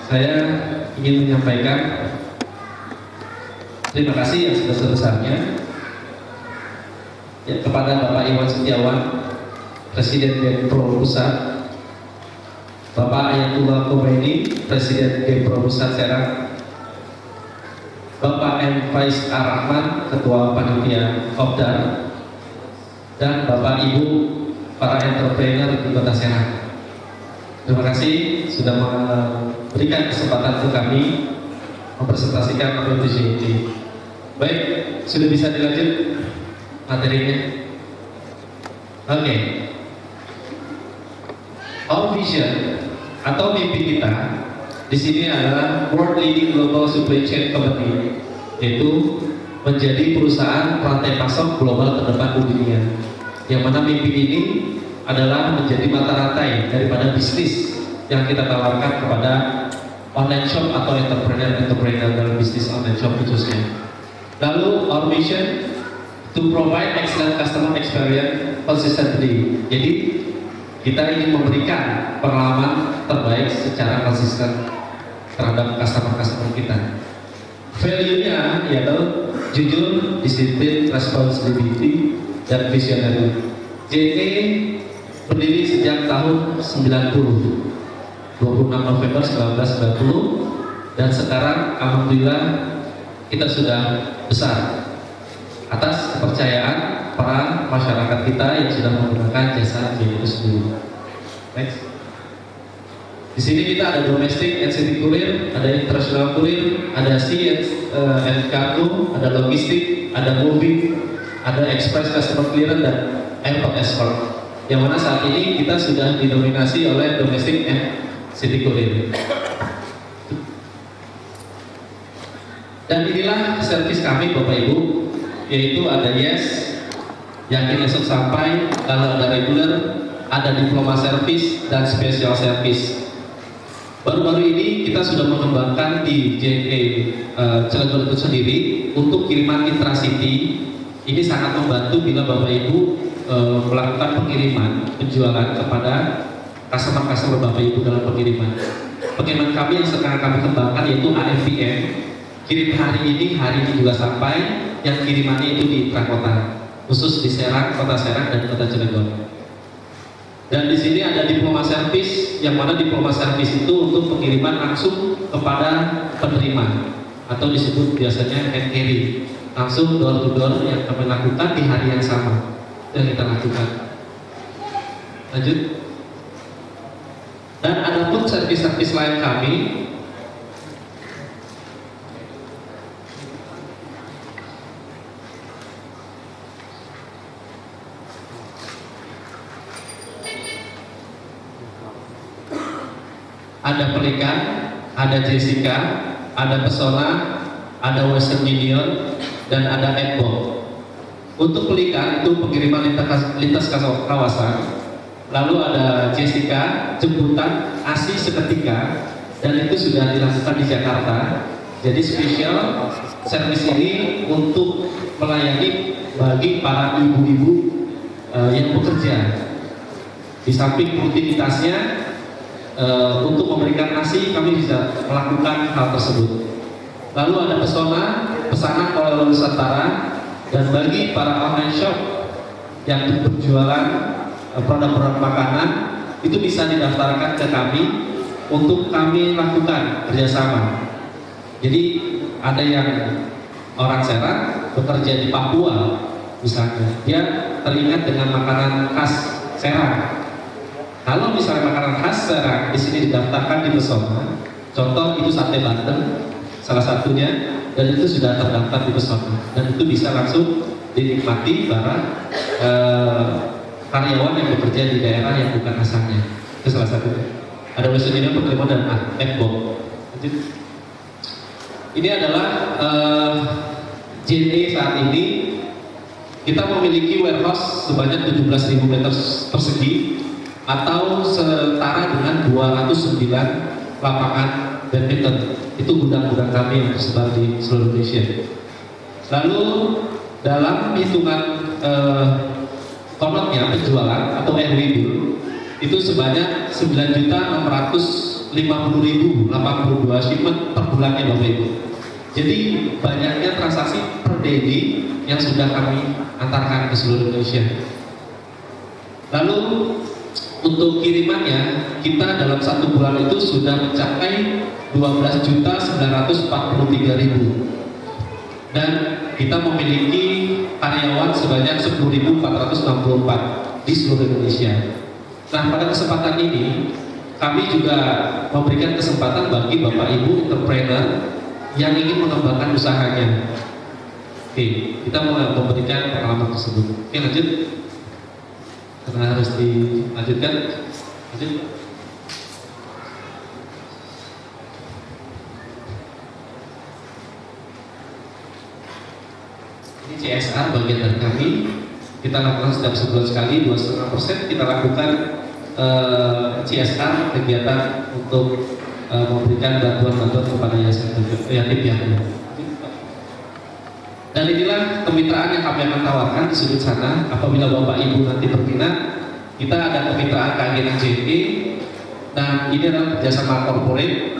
Saya ingin menyampaikan terima kasih yang sebesar-besarnya kepada Bapak Iwan Setiawan, Presiden Genpro Pusat, Bapak Ayatullah Khomeini, Presiden Genpro Pusat Serang, Bapak M. Faiz Ar-Rahman, Ketua Panitia Kopdar, dan Bapak Ibu para entrepreneur di Kota Serang. Terima kasih sudah memberikan kesempatan untuk kami mempresentasikan PTGT. Baik, sudah bisa dilanjut materinya. Oke. Our vision atau mimpi kita di sini adalah world leading global supply chain company, yaitu menjadi perusahaan rantai pasok global terdepan di dunia. Yang mana mimpi ini adalah menjadi mata rantai daripada bisnis yang kita tawarkan kepada online shop atau entrepreneur dalam bisnis online shop khususnya. Lalu our mission to provide excellent customer experience consistently. Jadi kita ingin memberikan pengalaman terbaik secara konsisten terhadap customer kita. Value-nya yaitu jujur, disiplin, responsibility, dan visionary. JNE berdiri sejak tahun 90, 26 November 1990, dan sekarang alhamdulillah kita sudah besar atas kepercayaan para masyarakat kita yang sudah menggunakan jasa JNE itu sendiri. Next. Di sini kita ada domestic and city courier, ada international courier, ada sea and cargo, ada logistik, ada moving, ada express customer clearance, dan airport escort. Yang mana saat ini kita sudah didominasi oleh domestic and city courier. Dan inilah servis kami Bapak Ibu, yaitu ada Yes, yakin esok sampai, lalu ada regular, ada diploma service, dan special service. Baru-baru ini kita sudah mengembangkan di JNE Cilegon itu sendiri untuk kiriman intracity. Ini sangat membantu bila Bapak Ibu melakukan pengiriman, penjualan kepada customer Bapak Ibu dalam pengiriman. Pengiriman kami yang sekarang kami kembangkan yaitu AFPM, kirim hari ini juga sampai, yang kirimannya itu di Trakota, khusus di Serang, Kota Serang, dan Kota Cilegon. Dan di sini ada diploma service, yang mana diploma service itu untuk pengiriman langsung kepada penerima atau disebut biasanya hand carry, langsung door to door yang kami lakukan di hari yang sama yang kita lakukan. Lanjut. Dan ada pun servis-servis lain kami. Ada Pelikan, ada Jessica, ada Pesona, ada Western Union, dan ada Ekbo. Untuk Pelikan itu pengiriman lintas kawasan. Lalu ada Jessica, jemputan ASI seketika, dan itu sudah dilakukan di Jakarta. Jadi spesial servis ini untuk melayani bagi para ibu-ibu yang bekerja. Di samping rutinitasnya untuk memberikan ASI, kami bisa melakukan hal tersebut. Lalu ada pesanan oleh Nusantara, dan bagi para online shop yang berjualan produk-produk makanan itu bisa didaftarkan ke kami untuk kami lakukan kerjasama. Jadi ada yang orang Serang bekerja di Papua misalnya, dia teringat dengan makanan khas Serang. Kalau misalnya makanan khas Serang di sini didaftarkan di Pesona, contoh itu sate Banten salah satunya, dan itu sudah terdaftar di Pesona, dan itu bisa langsung dinikmati para karyawan yang bekerja di daerah yang bukan asalnya. Itu salah satunya. Ada Western Union, Pokemon, dan Ekbo. Ini adalah JNE saat ini. Kita memiliki warehouse sebanyak 17.000 meter persegi, atau setara dengan 209 lapangan badminton. Itu gudang-gudang kami yang tersebar di seluruh Indonesia. Lalu dalam hitungan konotnya penjualan atau RW itu sebanyak 9.600 150.000, 82 shipment per bulannya Bapak Ibu. Jadi banyaknya transaksi per daily yang sudah kami antarkan ke seluruh Indonesia. Lalu untuk kirimannya kita dalam 1 bulan itu sudah mencapai 12.943.000 dan kita memiliki karyawan sebanyak 10.464 di seluruh Indonesia. Nah, pada kesempatan ini kami juga memberikan kesempatan bagi Bapak Ibu entrepreneur yang ingin mengembangkan usahanya. Oke, kita memberikan pengalaman tersebut. Oke, lanjut. Karena harus dilanjutkan. Lanjut. Ini CSR bagian dari kami. Kita lakukan setiap sebulan sekali, 2,5% kita lakukan CSR, kegiatan untuk memberikan bantuan-bantuan kepada yatim piatu. Dan inilah kemitraan yang kami akan tawarkan di sudut sana. Apabila Bapak Ibu nanti berminat, kita ada kemitraan keagenan JNE. Nah, ini adalah kerjasama corporate.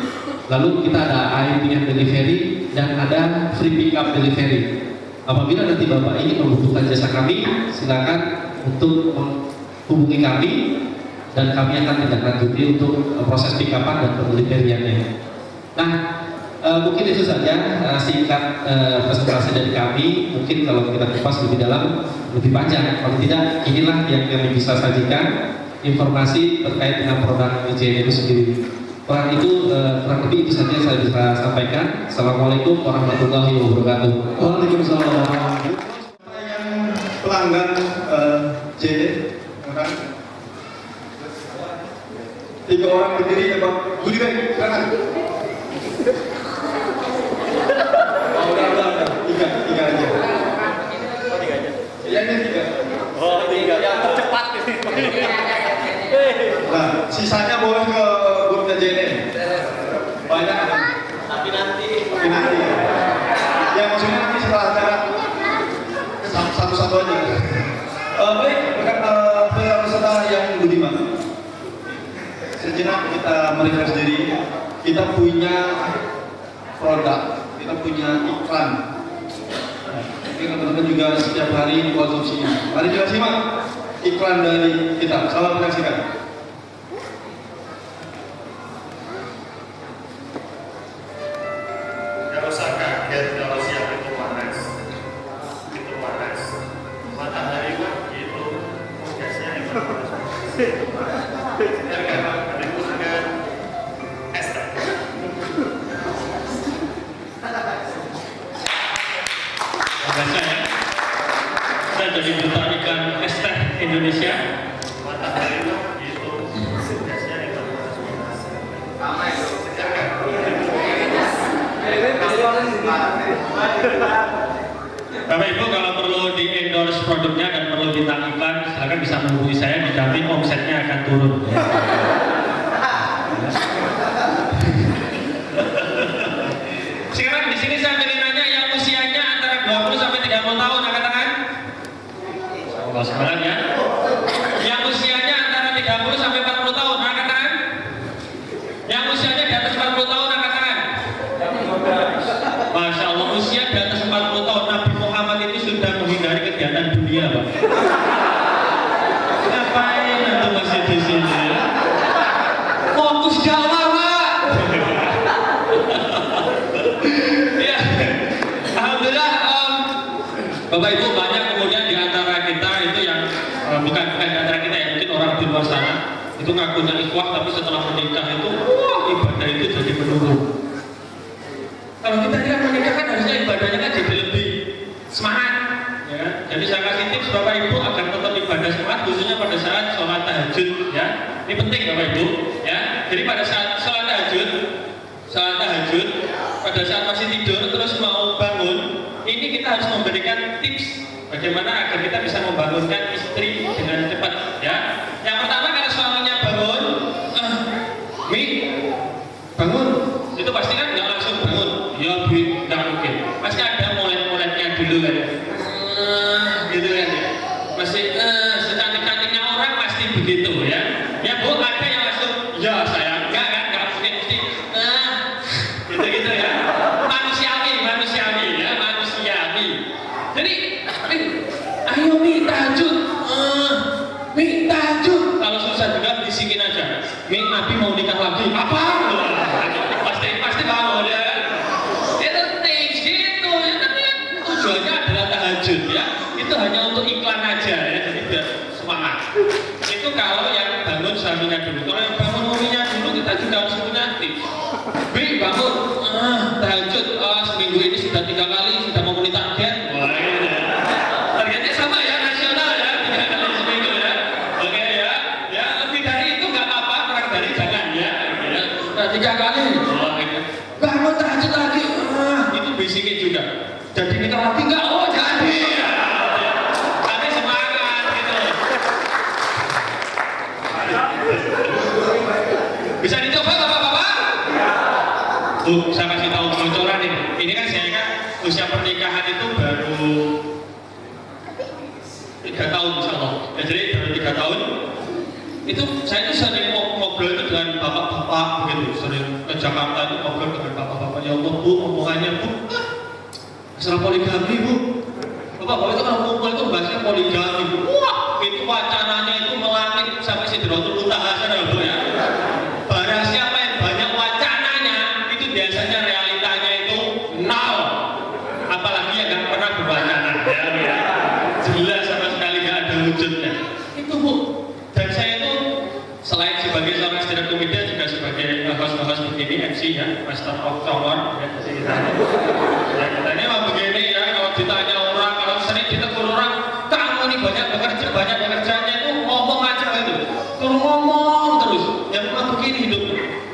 Lalu kita ada IPM delivery dan ada free pickup delivery. Apabila nanti Bapak ingin membutuhkan jasa kami, silakan untuk menghubungi kami dan kami akan tindak lanjuti untuk proses pick-up-an dan pendeliveriannya. Nah, mungkin itu saja singkat presentasi dari kami. Mungkin kalau kita kupas lebih dalam, lebih panjang. Kalau tidak, inilah yang kami bisa sajikan informasi terkait dengan produk IJN itu sendiri. Kurang itu kurang lebih itu saja saya bisa sampaikan. Assalamualaikum warahmatullahi wabarakatuh. Waalaikumsalam. Yang pelanggan JNE, 3 orang berdiri ya Bang. Budi baik, silakan. Oh, udah. 3 aja. Oh, 3 aja. Ya, ini 3. Oh, 3. Yang tercepat ini. Nah, sisanya boleh ke grupnya JNE. Banyak. Tapi nanti. Ya, maksudnya nanti setelah acara satu-satu aja. Baik, peserta yang budiman. Sejenak kita merefresh diri. Kita punya produk, kita punya iklan. Ini teman-teman juga setiap hari konsumsinya. Mari kita simak iklan dari kita. Salam menyaksikan. Gak usah kaget kalau siang itu panas. Matahari kan itu gasnya yang panas. Menimbulkan es teh. Saya jadi duta ikan es teh Indonesia. Matahari itu gasnya yang panas. Ramai itu. Bapak Ibu kalau perlu di endorse produknya dan perlu bintang iklan, silakan bisa menghubungi saya, dijamin omsetnya akan turun. Sekarang di sini saya ingin nanya yang usianya antara 20 sampai 30 tahun, angkat tangan. Allah sebenarnya ya. Yang usianya antara 30 sampai 40 tahun, angkat tangan. Yang usianya di atas 40 tahun, angkat tangan. Masya Allah, usia di atas 40 tahun Nabi Muhammad itu sudah menghindari kegiatan dunia, Pak. Ngapain atau masih di sini? Fokus dakwah, Pak. Ya, alhamdulillah, Bapak Ibu banyak kemudian di antara kita itu yang bukan di antara kita yang mungkin orang di luar sana itu ngakunya ikhwah, tapi setelah menikah itu ibadah itu jadi menurun. Kalau kita ini kan menikah kan harusnya ibadahnya kan jadi lebih semangat, ya. Jadi saya kasih tips Bapak Ibu agar tetap ibadah semangat, khususnya pada saat sholat tahajud, ya. Ini penting Bapak Ibu, ya. Jadi pada saat sholat tahajud, pada saat masih tidur terus mau bangun, ini kita harus memberikan tips bagaimana agar kita bisa membangunkan istri dengan cepat, ya. Yang pertama kalau suaminya bangun, Mi, bangun, itu pasti kan nggak langsung bangun. Ya Bu, nggak mungkin. Pasti ada mulai-mulainya dulu kan. Gitu kan ya. Masih secantik-cantiknya orang pasti begitu ya. Ya Bu, ada yang langsung, ya saya nggak pagi bangun, tahajud, seminggu ini sudah 3 kali, sudah memenuhi target. Wah, ini ya. Targetnya sama ya, nasional ya, 3 kali seminggu ya. Oke ya, ya lebih dari itu nggak apa-apa, kurang dari jangan ya. Nah, 3 kali, wah, ini. Bangun tahajud lagi, itu bisiknya juga. Jadi nikah lagi nggak? Oh jadi. Ya. Nanti semangat gitu. Bisa dicoba bapak-bapak? Saya kasih tahu bocoran ini. Ini kan saya kan usia pernikahan itu baru 3 tahun insya Allah. Ya, jadi baru 3 tahun. Itu saya itu sering ngobrol itu dengan bapak-bapak begitu. Sering ke Jakarta itu ngobrol dengan bapak-bapak. Ya Allah bu, omongannya bu, masalah poligami bu. Bapak-bapak itu kalau ngumpul itu bahasnya poligami bu. Wah, itu wacananya itu melangit sampai Sidratul Muntaha sana bu ya. Barang siapa yang banyak wacananya, itu biasanya realitanya itu nol. Apalagi yang nggak pernah berwacana, ya. Jelas sama sekali nggak ada wujudnya. Itu bu. Dan saya itu selain sebagai seorang stand up comedian juga sebagai host-host begini MC ya, Master of Tower. Ya, kita ini mah begini ya. Kalau ditanya orang, kalau sering ditegur orang, kamu ini banyak bekerjanya itu ngomong aja gitu. Terus ngomong terus. Ya memang begini hidup.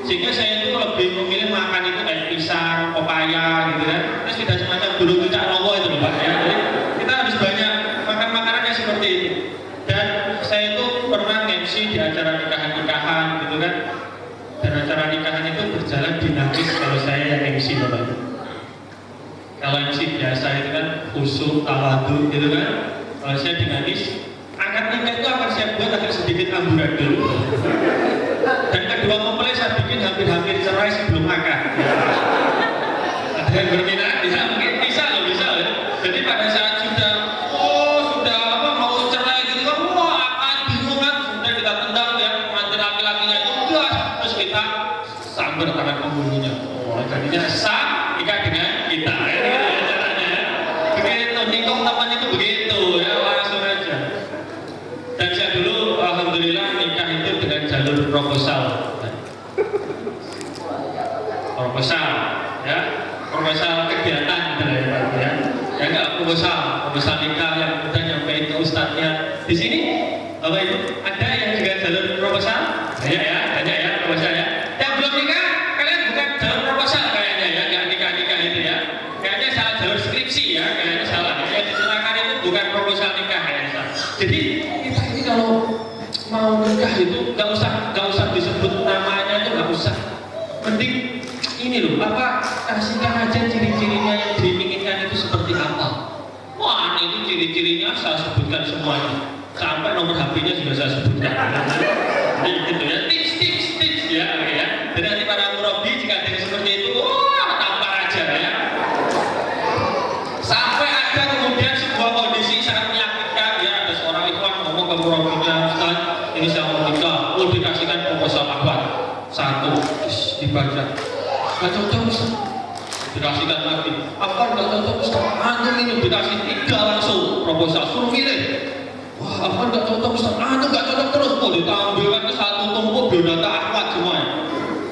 Sehingga saya itu lebih memilih makan itu kayak pisang, pepaya gitu kan. Terus tidak semacam burung cucak rowo itu loh Pak ya. Jadi kita harus banyak makan makanan yang seperti itu. Dan saya itu pernah MC di acara nikahan gitu kan. Dan acara nikahan itu berjalan dinamis kalau saya yang MC Bapak. Kalau MC biasa itu kan khusyuk, tawadu gitu kan. Kalau saya dinamis, akad nikah itu akan saya buat agak sedikit amburadul. Dan kedua mempelai saya bikin hampir-hampir cerai sebelum akad. Ada yang berminat? Ya mungkin bisa loh, bisa ya. Jadi pada saat sudah mau cerai gitu kan, wah akad bingung kan, sudah kita tendang ya pengantin laki-lakinya itu gas, terus kita sambar tangan pembunuhnya. Oh jadinya sah nikah dengan kita. Ini caranya. Begitu nikung teman itu begitu ya, langsung aja. Dan saya dulu alhamdulillah nikah itu dengan jalur proposal ya, proposal kegiatan ya nggak proposal nikah yang udah nyampe ke ustadznya di sini. Bapak Ibu ada yang juga jalur proposal? Banyak ya proposal ya. Yang belum nikah kalian bukan jalur proposal kayaknya ya, nggak nikah itu ya, kayaknya salah jalur skripsi ya, kayaknya salah. Yang diserahkan itu bukan proposal nikah kayaknya salah. Jadi kita ini kalau mau nikah itu nggak usah disebut namanya, itu nggak usah. Mending ini loh, kasihkan aja ciri-cirinya yang diinginkan itu seperti apa. Wah itu ciri-cirinya saya sebutkan semuanya, sampai nomor HP-nya juga saya sebutkan. Jadi gitu ya, tips ya, oke ya. Dan nanti para murabi jika ada yang seperti itu, wah tampar aja ya. Sampai ada kemudian sebuah kondisi sangat menyakitkan ya, ada seorang ikhwan ngomong ke murabinya, Ustaz ini saya mau nikah, dikasihkan proposal apa? 1, dibaca, nggak cocok Ustaz. Dikasihkan lagi, apa nggak cocok Ustaz? Antum ini dikasih 3 langsung proposal, suruh milih. Wah, apa nggak cocok Ustaz? Antum nggak cocok terus, ditampilkan ke 1 tumpuk biodata akhwat semuanya.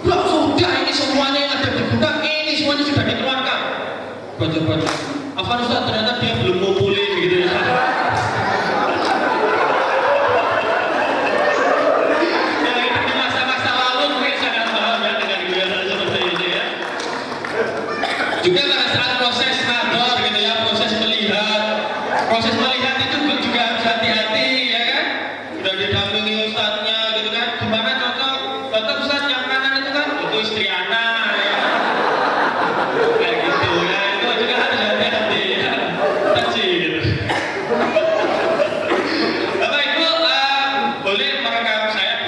Loh sudah, ini semuanya yang ada di gudang, ini semuanya sudah dikeluarkan. Baca, apa Ustaz ternyata dia belum mau pulih gitu ya. Juga pada saat proses nador gitu ya, proses melihat itu juga harus hati-hati ya kan. Sudah didampingi ustadznya gitu kan, gimana cocok ustadz yang kanan itu kan, itu istri anak ya. Kayak gitu ya, itu juga harus hati-hati ya. Taci gitu. Bapak Ibu boleh merekam saya,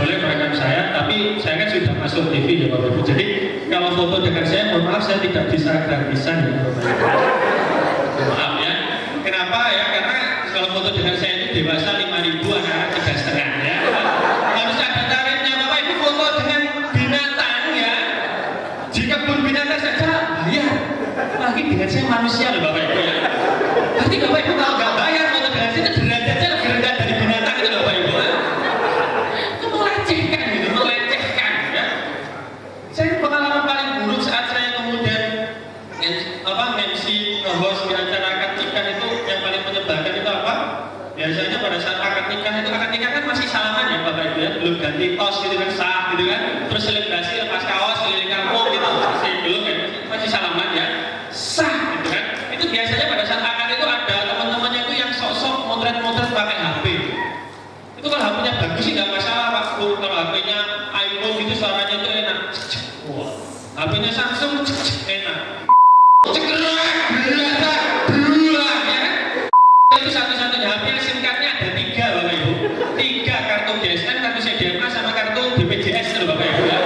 boleh merekam saya, tapi saya kan sudah masuk TV ya Bapak Ibu. Jadi kalau foto dengan saya, mohon maaf saya tidak bisa gratisan ya Bapak Ibu. Maaf ya. Kenapa ya? Karena kalau foto dengan saya itu dewasa 5.000, anak-anak 3,5 ya. Harus ada tarifnya Bapak Ibu. Foto dengan binatang ya, di kebun binatang saja bayar. Lagi dengan saya manusia loh Bapak Ibu ya. Nanti Bapak Ibu kalau nggak bayar foto dengan saya itu derajatnya lebih rendah dari binatang itu Bapak Ibu. Itu melecehkan ya. Saya pengalaman paling belum ganti tos gitu kan, sah gitu kan, terus selebrasi lepas kaos keliling kampung gitu, masih belum kan, masih salaman ya, sah gitu kan. Itu biasanya pada saat akad itu ada teman-temannya itu yang sok-sok motret-motret pakai HP. Itu kalau HP-nya bagus sih nggak masalah Pak. Kalau HP-nya iPhone gitu suaranya itu enak. Wah, HP-nya Samsung enak. Cekrek, belajar, berulang ya kan? Itu satu-satunya HP yang SIM card-nya ada 3 Bapak Ibu. 3 kartu GSM, kartu CDMA sama kartu BPJS itu Bapak Ibu ya.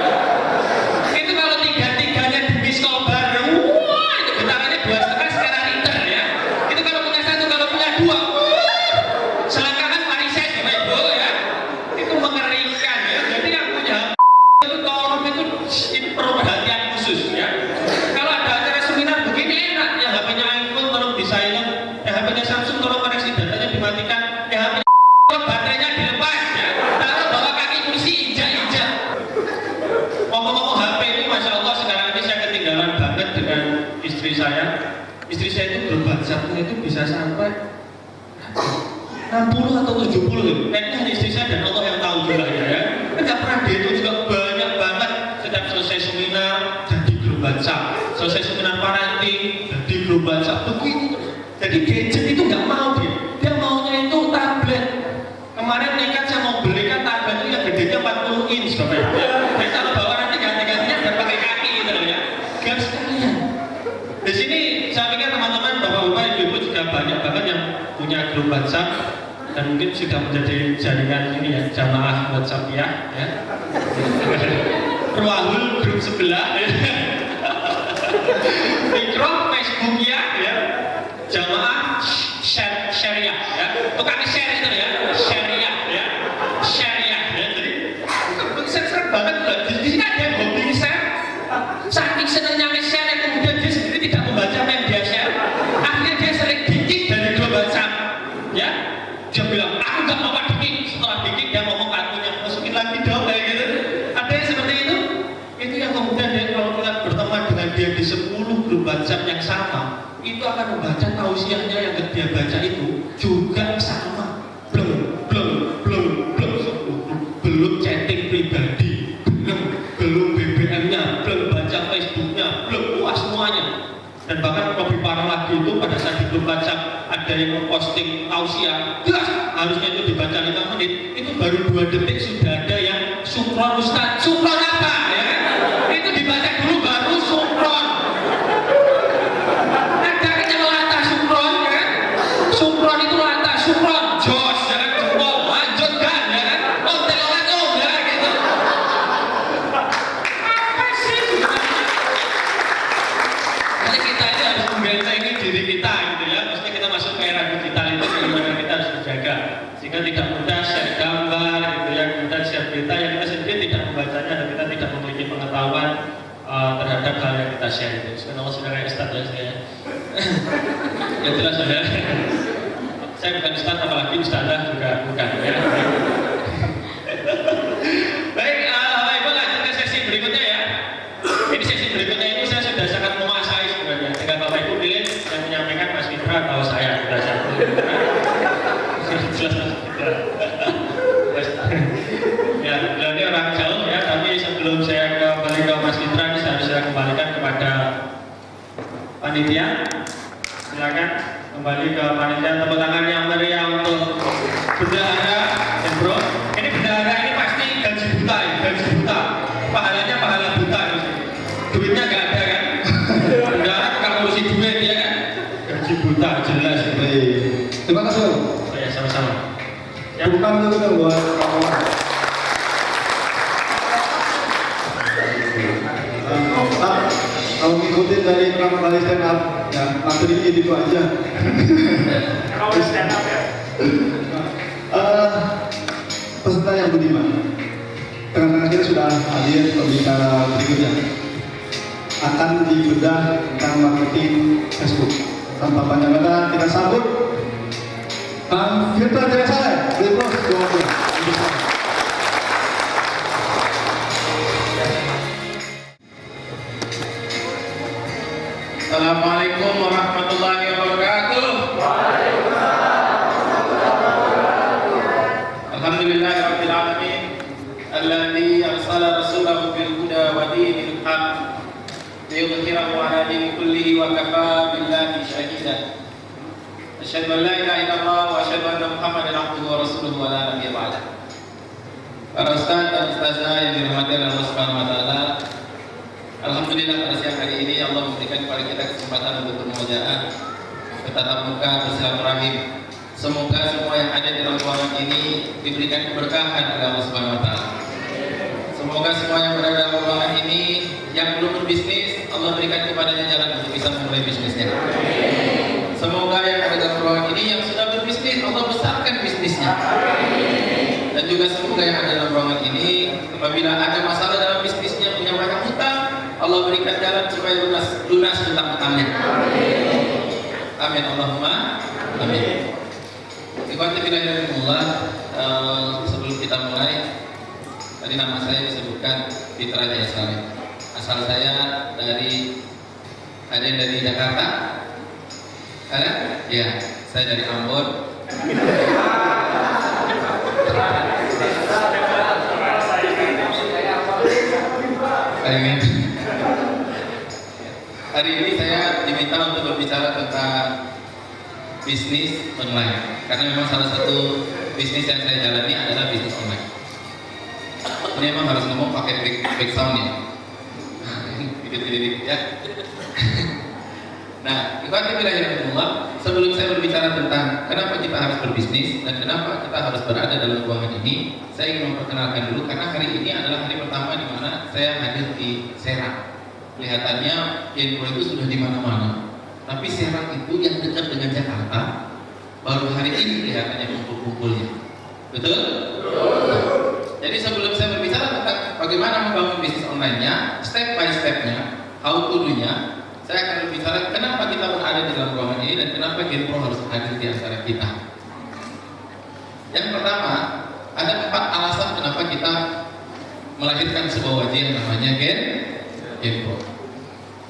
Itu kalau 3-3-nya di miss call bareng, wah itu getarannya 2,5 skala Richter ya. Itu kalau punya 1, kalau punya 2, selangkangan varises Bapak Ibu ya. Itu mengerikan ya. Jadi yang punya HP itu tolong itu perlu perhatian khusus ya. Kalau ada acara seminar begini enak, yang HP-nya iPhone tolong di silent, yang HP-nya Samsung tolong koneksi datanya dimatikan, yang HP-nya baterainya dilepas ya, taruh bawah kaki kursi, injak-injak. Ngomong-ngomong HP ini Masya Allah sekarang ini saya ketinggalan banget dengan istri saya. Istri saya itu grup WhatsApp-nya itu bisa sampai 60 atau 70 ya. Hanya istri saya dan Allah yang tahu jumlahnya ya. Enggak pernah dia itu juga banyak banget. Setiap selesai seminar jadi grup WhatsApp, selesai seminar parenting jadi grup WhatsApp, begitu terus. Jadi gadget itu nggak mau dia maunya itu tablet. Kemarin nekat saya mau belikan tablet itu yang gedenya 40 inch Bapak Ibu ya. Jadi kalau bawa nanti ganti-gantinya dan pakai kaki gitu loh ya. Gas sekalian. Di sini saya pikir teman-teman bapak-bapak ibu-ibu juga banyak banget yang punya grup WhatsApp dan mungkin sudah menjadi jaringan ini ya, jamaah WhatsApp ya. Ruahul grup sebelah ya. Mikro Facebook ya, jamaah syariah ya, tukang share itu ya, syariah ya, syariah ya. Jadi sering banget loh. Di sini ada yang hobi share, saking senangnya share yang kemudian dia sendiri tidak membaca apa yang dia share, akhirnya dia sering dikit dari grup WhatsApp ya. Dia bilang aku nggak mau dikit, setelah dikit dia ngomong kartunya masukin lagi dong kayak gitu. Ada yang seperti itu. Itu yang kemudian dia kalau kita berteman dengan dia di 10 grup WhatsApp yang sama, itu akan membaca tausiahnya yang dia baca itu juga sama. Belum chatting pribadi, belum BBM-nya, belum baca Facebook-nya, belum puas semuanya. Dan bahkan lebih parah lagi itu pada saat di grup WhatsApp ada yang memposting tausiah, jelas harusnya itu dibaca 5 menit, itu baru 2 detik sudah ada yang sukron Ustaz. Sukron apa ya? Itu dibaca dulu baru sukron. Ada kan yang lata sukron ya kan? Sukron itu lata, sukron jos ya kan, jempol, lanjutkan ya kan, ontel-ontel ya gitu. Apa sih? Jadi kita ini harus membentengi diri kita gitu ya. Maksudnya kita masuk ke era digital itu bagaimana kita harus menjaga sehingga tidak mudah share gambar gitu ya, kemudian share berita yang kita sendiri tidak membacanya dan kita tidak memiliki pengetahuan terhadap hal yang kita share itu. Sekarang sudah kayak Ustaz ya saya. Ya jelas saudara. Saya bukan Ustaz, apalagi Ustazah juga bukan ya. Baik, Bapak Ibu lanjut ke sesi berikutnya ya. Ini sesi berikutnya ini saya sudah sangat menguasai sebenarnya. Tinggal Bapak Ibu pilih yang menyampaikan Mas Fitra atau saya. Sudah satu. Jelas. Ya, beliau ini orang jauh ya, tapi sebelum saya kembali ke Mas Fitra, ini saya kembalikan kepada panitia. Silakan kembali ke panitia, tepuk tangan yang meriah untuk bendahara dan bro. Ini bendahara ini pasti gaji buta ya, gaji buta. Pahalanya pahala buta ini. Duitnya nggak ada kan? Bendahara bukan ngurusi duit ya kan? Gaji buta jelas. Terima kasih. Oh ya, sama-sama. Ya. Bukan dulu buat kawan. Kalau ngikutin dari pertama kali stand up, ya materi itu aja. Kalau stand up ya. Peserta yang budiman, tengah-tengah kita sudah hadir pembicara berikutnya. Akan dibedah tentang marketing Facebook. Tanpa panjang kata, kita sambut Bang Fitra Jayasaya. Bos, jawabnya. Assalamualaikum warahmatullahi wabarakatuh. Alhamdulillahirabbil alamin. ودين الحق ليظهره على دين كله وكفى بالله شهيدا أشهد أن لا إله إلا الله وأشهد أن محمدا عبده ورسوله ولا نبي بعده. Para ustaz dan ustazah yang dirahmati oleh Allah Subhanahu wa taala. Alhamdulillah pada siang hari ini Allah memberikan kepada kita kesempatan untuk bermujaah, bertatap muka, bersilaturahim. Semoga semua yang ada di dalam ruangan ini diberikan keberkahan oleh Allah Subhanahu wa taala. Semoga semua yang berada dalam ruangan ini yang belum berbisnis, Allah berikan kepadanya jalan untuk bisa memulai bisnisnya. Semoga yang ada dalam ruangan ini yang sudah berbisnis, Allah besarkan bisnisnya. Dan juga semoga yang ada dalam ruangan ini apabila ada masalah dalam bisnisnya, punya banyak hutang, Allah berikan jalan supaya lunas hutang-hutangnya. Amin Allahumma amin. Ikhwati fillah rahimakumullah, sebelum kita mulai, tadi nama saya disebutkan Fitra Jaya Saleh. Asal saya dari Jakarta. Ada? Ya, saya dari Ambon. Hari ini saya diminta untuk berbicara tentang bisnis online, karena memang salah satu bisnis yang saya jalani adalah bisnis online. Ini memang harus ngomong pakai back sound ya, dikit-dikit ya. Nah, ikhwati fillah rahimakumullah, sebelum saya berbicara tentang kenapa kita harus berbisnis dan kenapa kita harus berada dalam ruangan ini, saya ingin memperkenalkan dulu karena hari ini adalah hari pertama di mana saya hadir di Serang. Kelihatannya Genpro itu sudah di mana-mana, tapi Serang itu yang dekat dengan Jakarta baru hari ini kelihatannya kumpul-kumpulnya. Betul? Jadi sebelum saya berbicara tentang bagaimana membangun bisnis online-nya, step by step-nya, how to do-nya, saya akan berbicara kenapa kita berada di dalam ruangan ini dan kenapa Genpro harus hadir di antara kita. Yang pertama, ada 4 alasan kenapa kita melahirkan sebuah wajah yang namanya Genpro.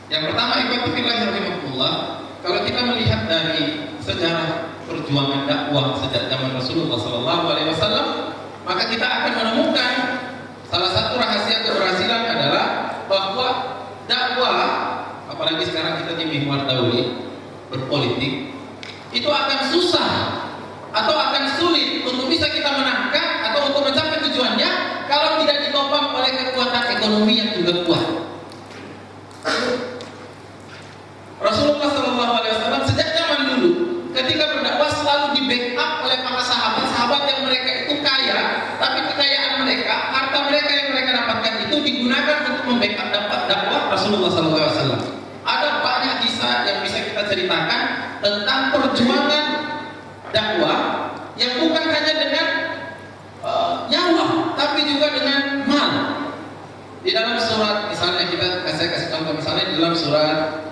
Yang pertama, ikhwati fillah rahimakumullah, kalau kita melihat dari sejarah perjuangan dakwah sejak zaman Rasulullah SAW, maka kita akan menemukan salah satu rahasia keberhasilan adalah bahwa dakwah, apalagi sekarang kita di mihwar dauli berpolitik, itu akan susah atau akan sulit untuk bisa kita menangkan atau untuk mencapai tujuannya kalau tidak ditopang oleh kekuatan ekonomi yang juga kuat. Rasulullah SAW sejak zaman dulu ketika berdakwah selalu di backup oleh para sahabat yang mereka itu kaya, tapi kekayaan mereka, harta mereka yang mereka dapatkan itu digunakan untuk membackup dakwah Rasulullah SAW. Ada banyak kisah yang bisa kita ceritakan tentang perjuangan dakwah yang bukan hanya dengan nyawa, tapi juga dengan mal. Di dalam surat, misalnya saya kasih contoh, misalnya di dalam surat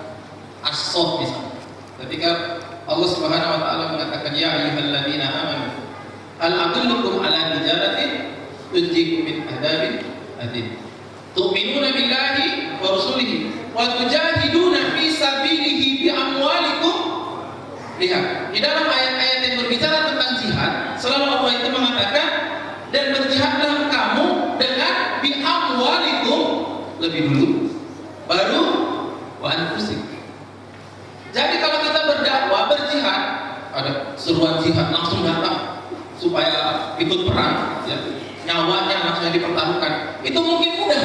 As-Saff misalnya, ketika Allah Subhanahu wa taala mengatakan ya ayyuhalladzina amanu hal adullukum ala tijaratin tunjikum min adabin adim tu'minuna billahi wa rasulihi wa tujahiduna fi sabilihi bi amwalikum. Lihat, di dalam ayat-ayat yang berbicara tentang jihad, selalu Allah itu mengatakan dan berjihadlah kamu dengan bi amwalikum lebih dulu, baru wa anfusikum. Jadi kalau kita berdakwah, berjihad, ada seruan jihad langsung datang supaya ikut perang, ya, nyawanya langsung dipertaruhkan. Itu mungkin mudah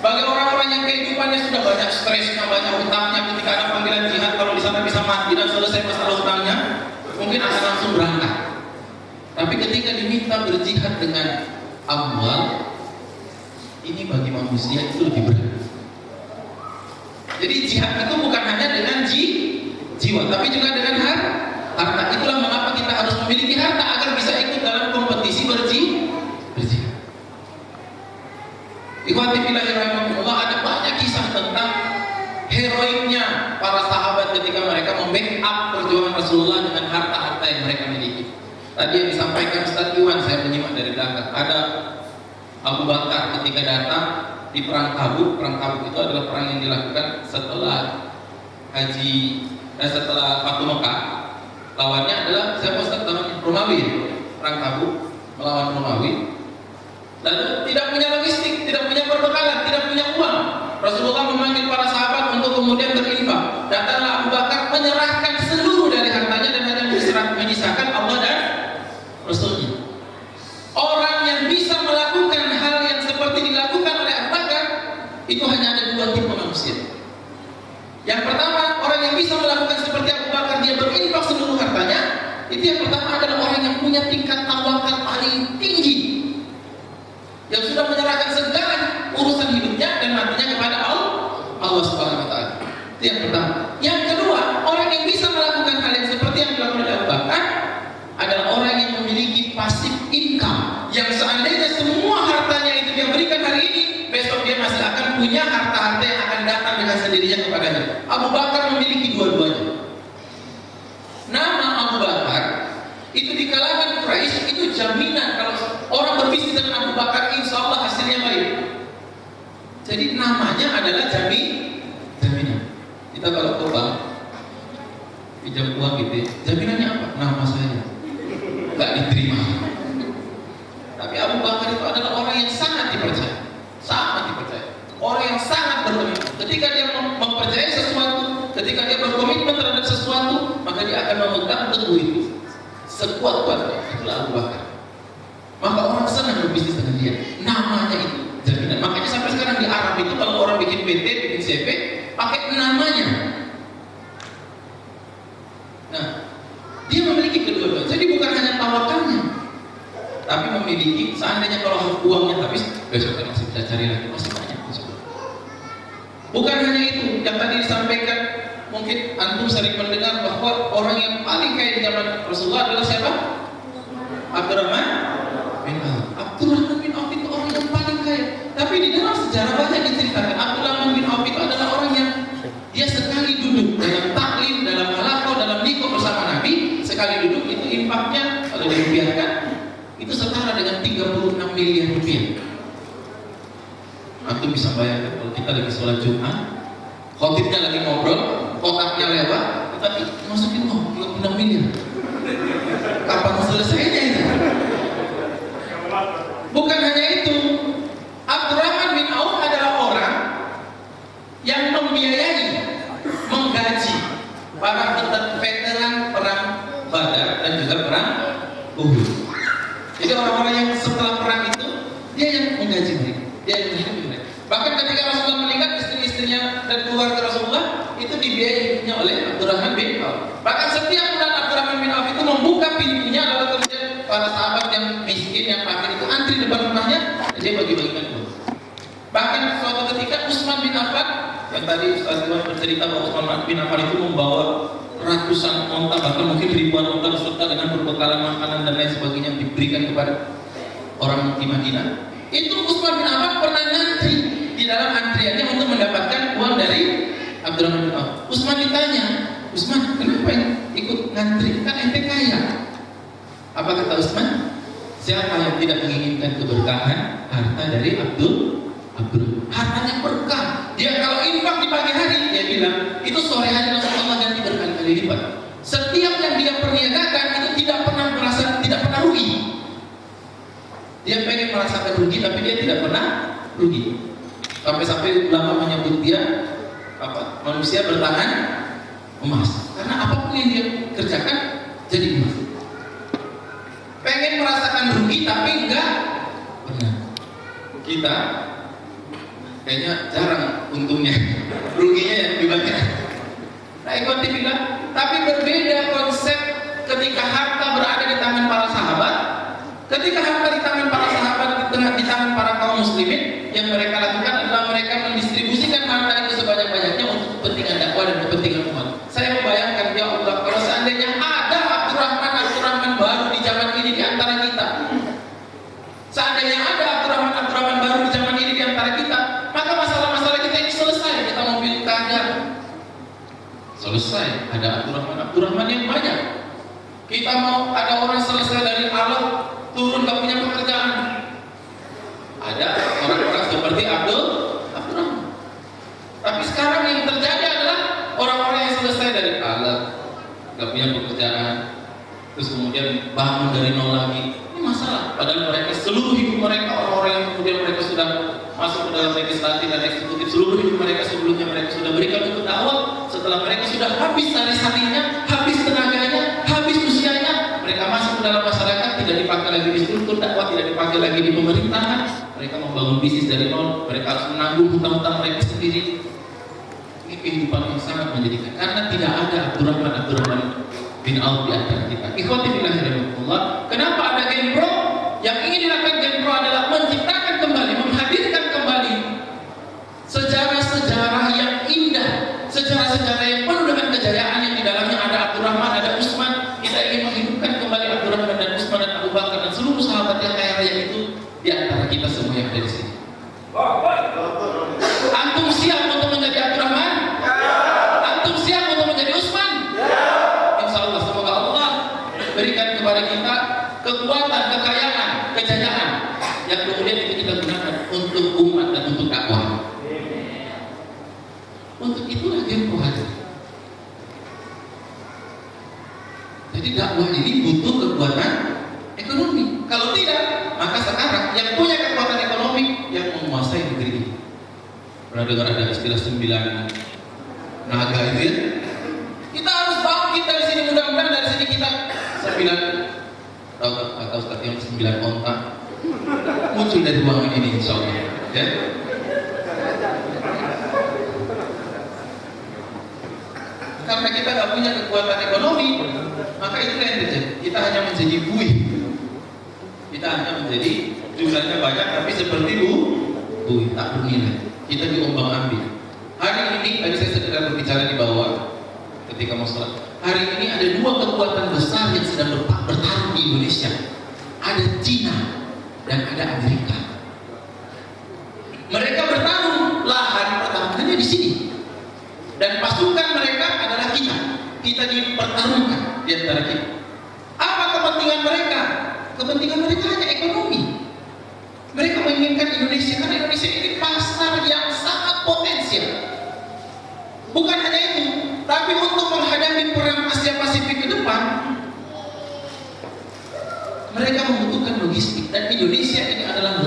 bagi orang-orang yang kehidupannya sudah banyak stresnya, banyak hutangnya. Ketika ada panggilan jihad, kalau di sana bisa mati dan selesai masalah hutangnya, mungkin akan langsung berangkat. Tapi ketika diminta berjihad dengan amwal, ini bagi manusia itu lebih berat. Jadi jihad itu bukan hanya dengan jiwa, tapi juga dengan harta. Itulah mengapa kita harus memiliki harta agar bisa ikut dalam kompetisi berjihad. Ikhwati fillah rahimakumullah, ada banyak kisah tentang heroiknya para sahabat ketika mereka membackup perjuangan Rasulullah dengan harta-harta yang mereka miliki. Tadi yang disampaikan Ustaz Iwan, saya menyimak dari belakang. Ada Abu Bakar ketika datang di perang Tabuk. Perang Tabuk itu adalah perang yang dilakukan setelah setelah Fatu Mekah. Lawannya adalah siapa Ustaz namanya? Romawi. Perang Tabuk melawan Romawi. Lalu tidak punya logistik, tidak punya perbekalan, tidak punya uang. Rasulullah memanggil para sahabat untuk kemudian berinfak. Datanglah Abu Bakar menyerahkan seluruh dari hartanya dan hanya menyisakan Allah dan Rasulnya. Orang yang bisa melakukan hal yang seperti dilakukan oleh Abu Bakar itu hanya ada dua tipe manusia. Yang pertama, orang yang bisa melakukan seperti Abu Bakar, dia berinfak seluruh hartanya. Itu yang pertama adalah orang yang punya tingkat tawakal paling tinggi, yang sudah menyerahkan segala urusan hidupnya dan matinya kepada Allah Subhanahu wa taala. Itu yang pertama. Yang kedua, orang yang bisa melakukan hal yang seperti yang dilakukan oleh Abu Bakar adalah orang yang memiliki passive income, yang seandainya semua hartanya itu dia berikan hari ini, besok dia masih akan punya harta-harta yang akan datang dengan sendirinya kepadanya. Abu Bakar memiliki dua-duanya. Nama Abu Bakar itu di kalangan Quraisy itu jaminan kalau orang berbisnis dengan Abu Bakar, insya Allah hasilnya baik. Jadi namanya adalah jaminan. Kita kalau ke bank pinjam uang gitu, jaminannya apa? Nama saya nggak diterima. Tapi Abu Bakar itu adalah orang yang sangat dipercaya, orang yang sangat berkomitmen. Ketika dia mempercayai sesuatu, ketika dia berkomitmen terhadap sesuatu, maka dia akan memegang teguh itu sekuat-kuatnya. Itulah Abu Bakar. Maka orang senang berbisnis dengan dia. Namanya itu jaminan. Makanya sampai sekarang di Arab itu kalau orang bikin PT, bikin CV, pakai namanya. Nah, dia memiliki kedua-duanya. Jadi bukan hanya tawakalnya, tapi memiliki, seandainya kalau uangnya habis, besok kan masih bisa cari lagi, masih banyak. Bukan hanya itu, yang tadi disampaikan, mungkin antum sering mendengar bahwa orang yang paling kaya di zaman Rasulullah adalah siapa? Abdurrahman bin Auf. Abdurrahman bin Auf itu orang yang paling kaya. Tapi di dalam sejarah banyak diceritakan Abdurrahman bin Auf itu adalah orang yang dia sekali duduk dalam taklim, dalam halaqah, dalam nikah bersama Nabi, sekali duduk itu infaknya kalau dirupiahkan itu setara dengan 36 miliar rupiah. Antum bisa bayangkan kalau kita lagi sholat Jumat, khotibnya lagi ngobrol, kotaknya lewat, tapi masukin 36 miliar. Kapan selesainya itu? Bukan hanya itu, Abdurrahman bin Auf adalah orang yang membiayai, menggaji para veteran perang Badar dan juga perang Uhud. Jadi orang-orang yang setelah perang itu dia yang menggaji mereka, dia yang menghidupi mereka. Bahkan ketika Rasulullah meninggal, istri-istrinya dan keluarga Rasulullah itu dibiayai oleh Abdurrahman bin Auf. Bahkan setiap bulan Abdurrahman bin Auf itu membuka pintunya, lalu kemudian para sahabat yang miskin, yang fakir itu antri depan rumahnya dan dia bagi-bagikan uang. Bahkan suatu ketika Utsman bin Affan, yang tadi Ustaz Iwan bercerita bahwa Utsman bin Affan itu membawa ratusan onta, bahkan mungkin ribuan onta beserta dengan berbekalan makanan dan lain sebagainya yang diberikan kepada orang di Madinah. Itu Utsman bin Affan pernah ngantri di dalam antriannya untuk mendapatkan uang dari Abdurrahman bin Auf. Utsman ditanya, Utsman, kenapa ikut ngantri? Kan ente kaya. Apa kata Utsman? Siapa yang tidak menginginkan keberkahan harta dari Abdul? Hartanya berkah. Dia kalau infak di pagi hari, dia bilang itu sore hari langsung Allah ganti berkali-kali lipat. Setiap yang dia perniagakan itu tidak pernah merasa, tidak pernah rugi. Dia pengen merasakan rugi, tapi dia tidak pernah rugi. Sampai-sampai ulama menyebut dia apa? Manusia bertahan emas. Karena apapun yang dia kerjakan jadi emas. Pengen merasakan rugi, tapi enggak pernah. Kita kayaknya jarang untungnya, ruginya yang lebih banyak. Nah, Ikhwan bilang, tapi berbeda konsep ketika harta berada di tangan para sahabat. Ketika harta di tangan para sahabat, di tangan para kaum muslimin, yang mereka lakukan adalah mereka mendistribusikan harta itu sebanyak-banyaknya untuk kepentingan dakwah dan kepentingan umat. Saya membayangkan, ya Allah, kalau seandainya ada Abdurrahman baru di zaman ini di antara kita, seandainya ada Abdurrahman baru di zaman ini di antara kita, maka masalah-masalah kita ini selesai. Kita mau pilih keadaan, selesai. Ada Abdurrahman yang banyak. Kita mau ada orang selesai dari alam turun gak punya pekerjaan. Ada orang-orang seperti Abdurrahman. Tapi sekarang yang terjadi adalah orang-orang yang selesai dari alam, gak punya pekerjaan, terus kemudian bangun dari nol lagi. Ini masalah. Padahal mereka seluruh hidup mereka orang-orang yang kemudian mereka sudah masuk ke dalam legislatif dan eksekutif seluruh hidup mereka sebelumnya mereka sudah berikan untuk dakwah. Setelah mereka sudah habis sari-sarinya, habis tenaganya, habis usianya, mereka masuk ke dalam masyarakat, tidak dipakai lagi di struktur dakwah, tidak dipakai lagi di pemerintahan. Mereka membangun bisnis dari nol, mereka harus menanggung hutang-hutang mereka sendiri. Ini kehidupan yang sangat menjadikan, karena tidak ada Abdurrahman bin Auf di antara kita. Ikhwati fillah rahimakumullah. Kenapa ada Genpro? Yang ingin dilakukan Genpro adalah menciptakan kembali, menghadirkan kembali sejarah-sejarah yang indah, sejarah-sejarah yang penuh dengan kejayaan yang di dalamnya ada Abdurrahman, ada Utsman. Kita ingin menghidupkan kembali Abdurrahman dan Utsman dan Abu Bakar dan seluruh sahabat yang kaya raya itu di antara kita semua yang ada di sini. Antum siap untuk menjadi Abdurrahman? Antum siap untuk menjadi Utsman? Insya Allah, semoga Allah berikan kepada kita kekuatan, kekayaan, kejayaan yang kemudian itu kita gunakan untuk umat dan untuk dakwah. Untuk itulah Genpro hadir. Jadi dakwah ini butuh kekuatan ekonomi. Kalau tidak, maka sekarang yang punya kekuatan ekonomi yang menguasai negeri ini. Pernah dengar ada istilah 9 naga itu ya? Kita harus bangkit dari sini, mudah-mudahan dari sini kita 9 atau Ustaz yang 9 onta muncul dari ruangan ini insya Allah ya. Karena kita nggak punya kekuatan ekonomi, maka itu yang terjadi. Kita hanya menjadi buih. Kita hanya menjadi jumlahnya banyak, tapi seperti buih tak bernilai. Kita diombang ambing. Hari ini tadi saya sedang berbicara di bawah ketika mau sholat. Hari ini ada 2 kekuatan besar yang sedang bertarung di Indonesia. Ada Cina dan ada Amerika. Mereka bertarung, lahan pertarungannya di sini. Dan pasukan mereka adalah kita. Kita dipertarungkan di antara kita. Apa kepentingan mereka? Kepentingan mereka hanya ekonomi. Mereka menginginkan Indonesia, karena Indonesia ini pasar yang sangat potensial. Bukan hanya itu, tapi untuk menghadapi perang Asia Pasifik ke depan, mereka membutuhkan logistik. Dan Indonesia ini adalah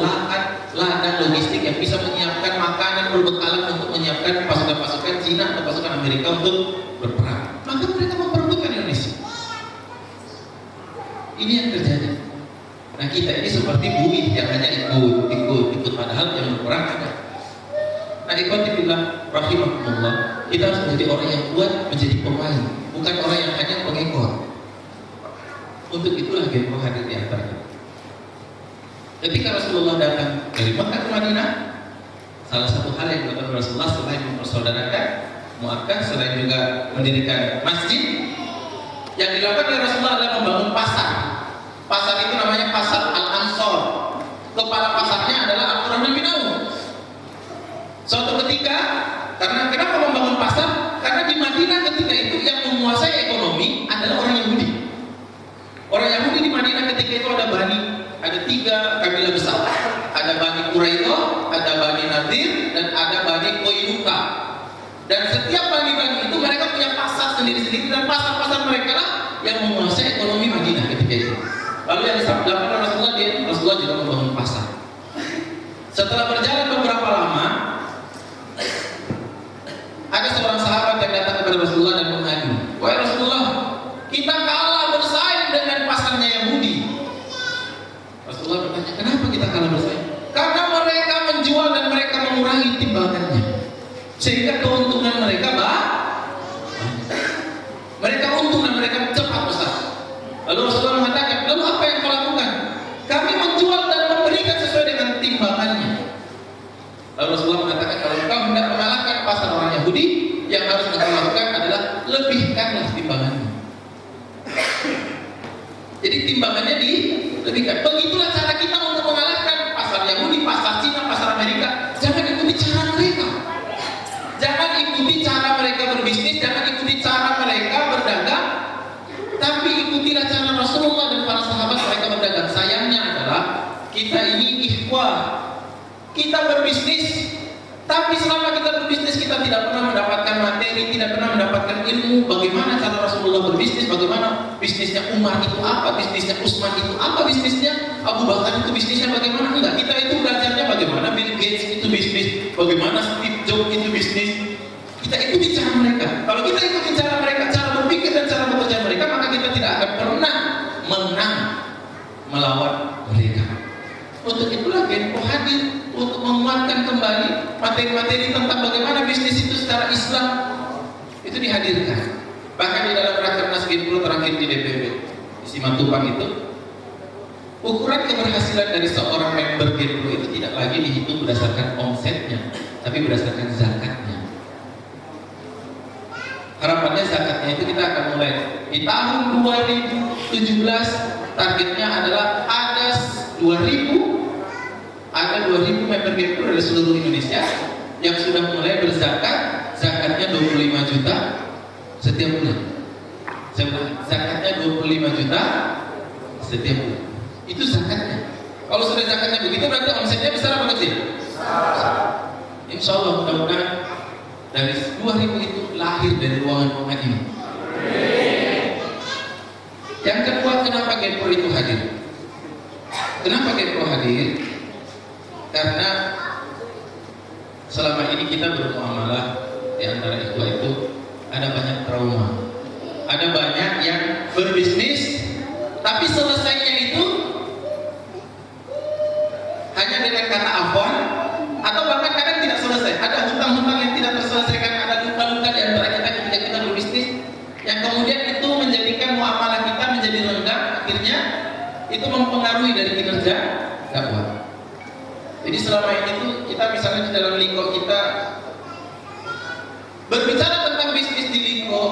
ladang logistik yang bisa menyiapkan makanan berbekalan untuk menyiapkan pasukan-pasukan Cina atau pasukan Amerika untuk berperang. Maka mereka memperebutkan Indonesia. Ini yang terjadi. Nah, kita ini seperti buih yang hanya ikut, padahal yang berperang ada. Nah, ikhwati fillah rahimakumullah, kita harus menjadi orang yang kuat, menjadi pemain, bukan orang yang hanya pengekor. Untuk itulah Genpro hadir di antara kita. Ketika Rasulullah datang dari Mekah ke Madinah, salah satu hal yang dilakukan Rasulullah selain mempersaudarakan Mu'akkad, selain juga mendirikan masjid, yang dilakukan oleh Rasulullah adalah membangun pasar. Pasar itu namanya Pasar Al-Ansor. Kepala pasarnya adalah Abdurrahman bin Auf. Suatu ketika, karena kenapa membangun pasar? Karena di Madinah ketika itu yang menguasai ekonomi adalah orang Yahudi. Orang Yahudi di Madinah ketika itu ada 3 kabilah besar. Ada Bani Quraidah, ada Bani Nadir, dan ada Bani Qainuqa. Dan setiap bani-bani itu mereka punya pasar sendiri-sendiri, dan pasar-pasar mereka lah yang menguasai ekonomi Madinah ketika itu. Lalu yang dilakukan Rasulullah juga membangun pasar. Setelah berjalan beberapa lama, ada seorang sahabat yang datang kepada Rasulullah dan mengadu, "Wahai Rasulullah, kita kalah bersaing dengan pasarnya Yahudi." Rasulullah bertanya, "Kenapa kita kalah bersaing?" "Karena mereka menjual dan mereka mengurangi timbangannya, sehingga keuntungan mereka mereka untung dan mereka cepat besar." Lalu Rasulullah mengatakan, "Lalu apa yang kau lakukan?" "Kami menjual dan memberikan sesuai dengan timbangannya." Lalu Rasulullah mengatakan, "Kalau kau hendak mengalahkan pasar orang Yahudi, yang harus kau lakukan adalah lebihkanlah timbangannya." Jadi timbangannya dilebihkan. Begitulah cara kita untuk mengalahkan pasar Yahudi, pasar Cina, pasar Amerika. Jangan ikuti cara mereka. Jangan ikuti cara mereka berbisnis, jangan ikuti cara mereka berdagang, tapi ikutilah cara Rasulullah dan para sahabat mereka berdagang. Sayangnya adalah kita ini ikhwah. Kita berbisnis, tapi selama kita berbisnis kita tidak pernah mendapatkan materi, tidak pernah mendapatkan ilmu bagaimana cara Rasulullah berbisnis, bagaimana bisnisnya Umar itu apa, bisnisnya Utsman itu apa, bisnisnya Abu Bakar itu bisnisnya bagaimana. Enggak, kita itu belajarnya bagaimana Bill Gates itu bisnis, bagaimana Steve Jobs kita ikuti cara mereka. Kalau kita ikuti cara mereka, cara berpikir dan cara bekerja mereka, maka kita tidak akan pernah menang melawan mereka. Untuk itulah Genpo hadir untuk menguatkan kembali materi-materi tentang bagaimana bisnis itu secara Islam itu dihadirkan. Bahkan di dalam Rakernas Genpo terakhir di DPP di Simatupang itu, ukuran keberhasilan dari seorang member Genpo itu tidak lagi dihitung berdasarkan omsetnya, tapi berdasarkan zakatnya. Harapannya zakatnya itu kita akan mulai di tahun 2017, targetnya adalah ada 2.000 member Genpo dari seluruh Indonesia yang sudah mulai berzakat. Zakatnya 25 juta setiap bulan. Zakatnya 25 juta setiap bulan. Itu zakatnya. Kalau sudah zakatnya begitu, berarti omsetnya besar apa kecil? Insya Allah mudah-mudahan dari 2.000 itu lahir dari ruangan-ruangan ini. Yang kedua, kenapa Genpo itu hadir? Kenapa Genpo hadir? Karena selama ini kita bermuamalah di antara ikhwah itu ada banyak trauma, ada banyak yang berbisnis tapi selesainya itu hanya dengan kata afwan, atau bahkan kadang tidak selesai. Ada hutang-hutang yang tidak terselesaikan, ada luka-luka di antara kita ketika kita berbisnis yang kemudian itu menjadikan muamalah kita menjadi renggang, akhirnya itu mempengaruhi dari kinerja dakwah. Jadi selama ini tuh kita misalnya di dalam Liko kita berbicara tentang bisnis di Liko,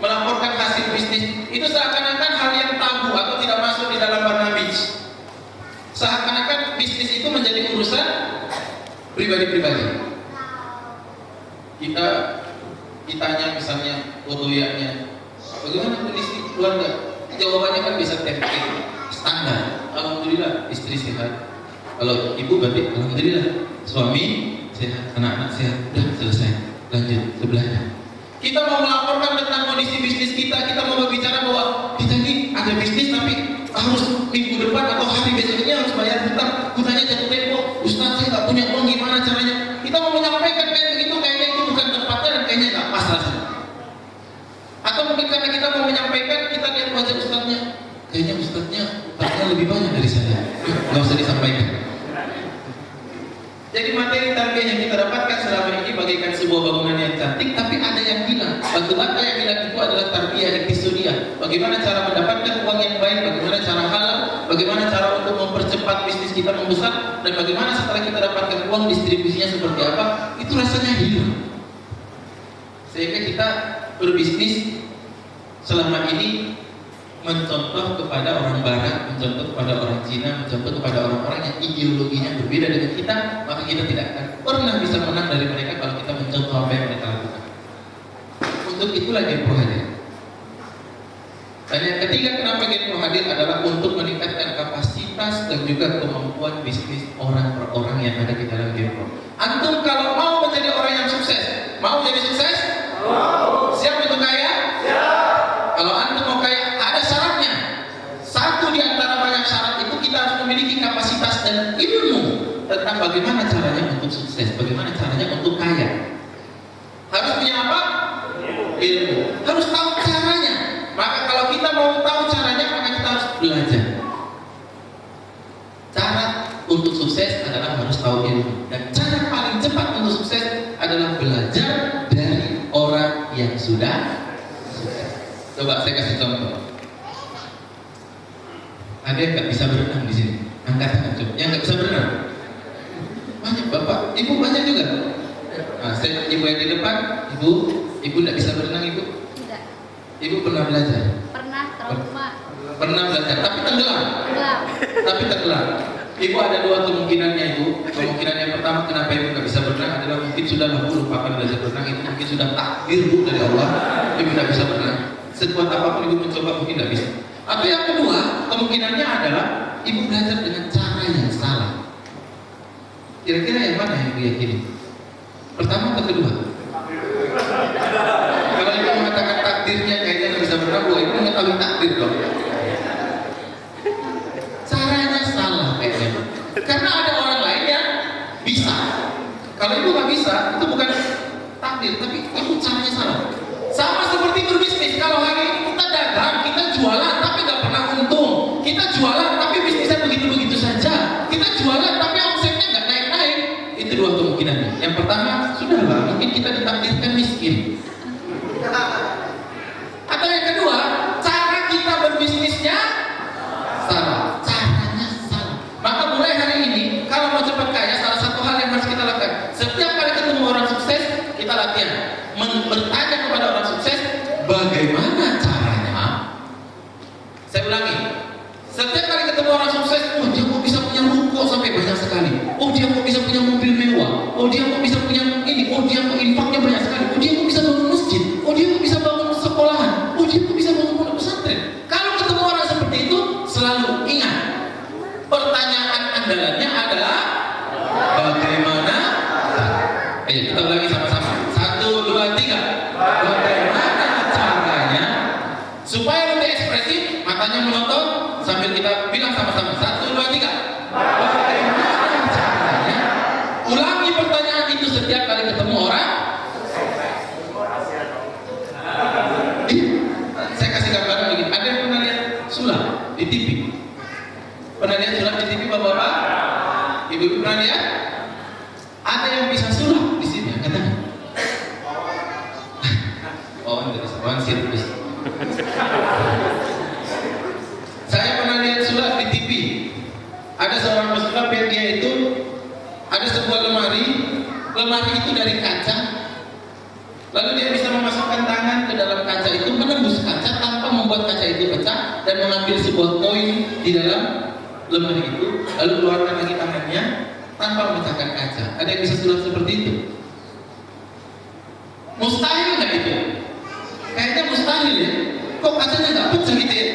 melaporkan hasil bisnis itu seakan-akan hal yang tabu atau tidak masuk di dalam barnamij. Seakan-akan bisnis itu menjadi urusan pribadi-pribadi. Kita ditanya misalnya fotoyanya, bagaimana kondisi keluarga? Jawabannya kan bisa template standar. Alhamdulillah istri sehat. Kalau ibu berarti alhamdulillah suami sehat, anak-anak sehat. Udah selesai. Lanjut sebelahnya. Kita mau melaporkan tentang kondisi bisnis kita mau berbicara bahwa kita ini ada bisnis tapi harus minggu depan atau hari besoknya harus bayar hutang. Hutangnya jatuh tempo. Ustaz saya nggak punya uang, gimana caranya? Kita mau menyampaikan kayak begitu, kayaknya itu bukan tempatnya dan kayaknya nggak pas rasanya. Atau mungkin karena kita mau menyampaikan, kita lihat wajah ustaznya, kayaknya ustaznya hutangnya lebih banyak dari saya. Nggak usah disampaikan. Jadi materi tarbiyah yang kita dapatkan selama ini bagaikan sebuah bangunan yang cantik, tapi ada yang hilang. Batu bata yang hilang itu adalah tarbiyah iktisodiyah. Bagaimana cara mendapatkan uang yang baik, bagaimana cara halal, bagaimana cara untuk mempercepat bisnis kita membesar, dan bagaimana setelah kita dapatkan uang distribusinya seperti apa, itu rasanya hilang. Sehingga kita berbisnis selama ini mencontoh kepada orang Barat, mencontoh kepada orang Cina, mencontoh kepada orang-orang yang ideologinya berbeda dengan kita, maka kita tidak akan pernah bisa menang dari mereka kalau kita mencontoh apa yang mereka lakukan. Untuk itulah Genpo hadir. Dan yang ketiga, kenapa Genpo hadir adalah untuk meningkatkan kapasitas dan juga kemampuan bisnis orang per orang yang ada di dalam Genpo. Antum kalau mau menjadi orang yang sukses, mau jadi sukses? Siap untuk kaya? Kalau antum mau kaya, ada syaratnya. Satu di antara banyak syarat itu kita harus memiliki kapasitas dan ilmu tentang bagaimana caranya untuk sukses, bagaimana caranya untuk kaya. Harus punya apa? Ilmu. Harus tahu caranya. Maka kalau kita mau tahu caranya, maka kita harus belajar. Cara untuk sukses adalah harus tahu ilmu. Dan cara paling cepat untuk sukses adalah belajar dari orang yang sudah sukses. Coba saya kasih contoh. Ada yang nggak bisa berenang di sini? Angkat tangan coba. Yang nggak bisa berenang? Banyak bapak, ibu banyak juga. Nah, ibu yang di depan, ibu nggak bisa berenang ibu? Tidak. Ibu pernah belajar? Pernah trauma. Pernah belajar, tapi tenggelam. Enggak. Tapi tenggelam. Ibu ada dua kemungkinannya ibu. Kemungkinan yang pertama kenapa ibu nggak bisa berenang adalah mungkin sudah lupakan belajar berenang, itu mungkin sudah takdir bu dari Allah. Ibu nggak bisa berenang. Sekuat apapun ibu mencoba mungkin nggak bisa. Atau yang kedua kemungkinannya adalah ibu belajar dengan cara yang salah. Kira-kira yang mana yang ibu yakini? Pertama atau kedua? Kalau ibu mengatakan takdirnya kayaknya nggak bisa berenang, ibu mengetahui takdir dong. Caranya salah kayaknya. Karena ada orang lain yang bisa. Kalau ibu nggak bisa, itu bukan takdir, tapi Itu caranya salah. Sama seperti berbisnis. Kalau hari ini kita dagang, kita jualan tapi nggak pernah untung. Kita jualan tapi bisnisnya begitu-begitu saja. Kita jualan tapi omsetnya nggak naik-naik. Itu dua kemungkinannya. Yang pertama, sudahlah, mungkin kita ditakdirkan miskin. Atau yang kedua, cara kita berbisnisnya salah. Caranya salah. Maka mulai hari ini, kalau mau cepat kaya, salah satu hal yang harus kita lakukan. Setiap kali ketemu orang sukses, kita latihan. Bertanya kepada orang sukses, bagaimana caranya? Saya ulangi. Setiap kali ketemu orang sukses, oh dia kok bisa punya ruko sampai banyak sekali. Oh dia kok bisa punya mobil mewah. Oh dia kok bisa punya ini. Oh dia kok infaknya banyak sekali. Oh dia kok bisa bangun masjid. Oh dia kok bisa bangun sekolahan. Oh dia kok bisa bangun pondok pesantren. Kalau ketemu orang seperti itu, selalu ingat. Pertanyaan andalannya adalah bagaimana? Ayo kita ulangi sama-sama. 1, 2, 3. Bagaimana caranya supaya lebih ekspresif, matanya menonton sambil kita bilang sama-sama. 1, 2, 3. Bagaimana caranya? Ulangi pertanyaan itu setiap kali ketemu orang. Saya kasih gambaran begini. Ada yang pernah lihat sulap di TV? Pernah lihat sulap di TV, bapak-bapak? Ibu-ibu pernah lihat? Ada yang bisa sulap di sini, angkat tangan. Oh, tidak bisa. One sirkus. Saya pernah lihat sulap di TV. Ada seorang pesulap yang dia itu ada sebuah lemari. Lemari itu dari kaca. Lalu dia bisa memasukkan tangan ke dalam kaca itu, menembus kaca tanpa membuat kaca itu pecah, dan mengambil sebuah koin di dalam lemari itu, lalu keluarkan lagi tangannya tanpa memecahkan kaca. Ada yang bisa sulap seperti itu? Mustahil nggak itu? Kayaknya mustahil ya. Kok kacanya nggak pecah gitu ya?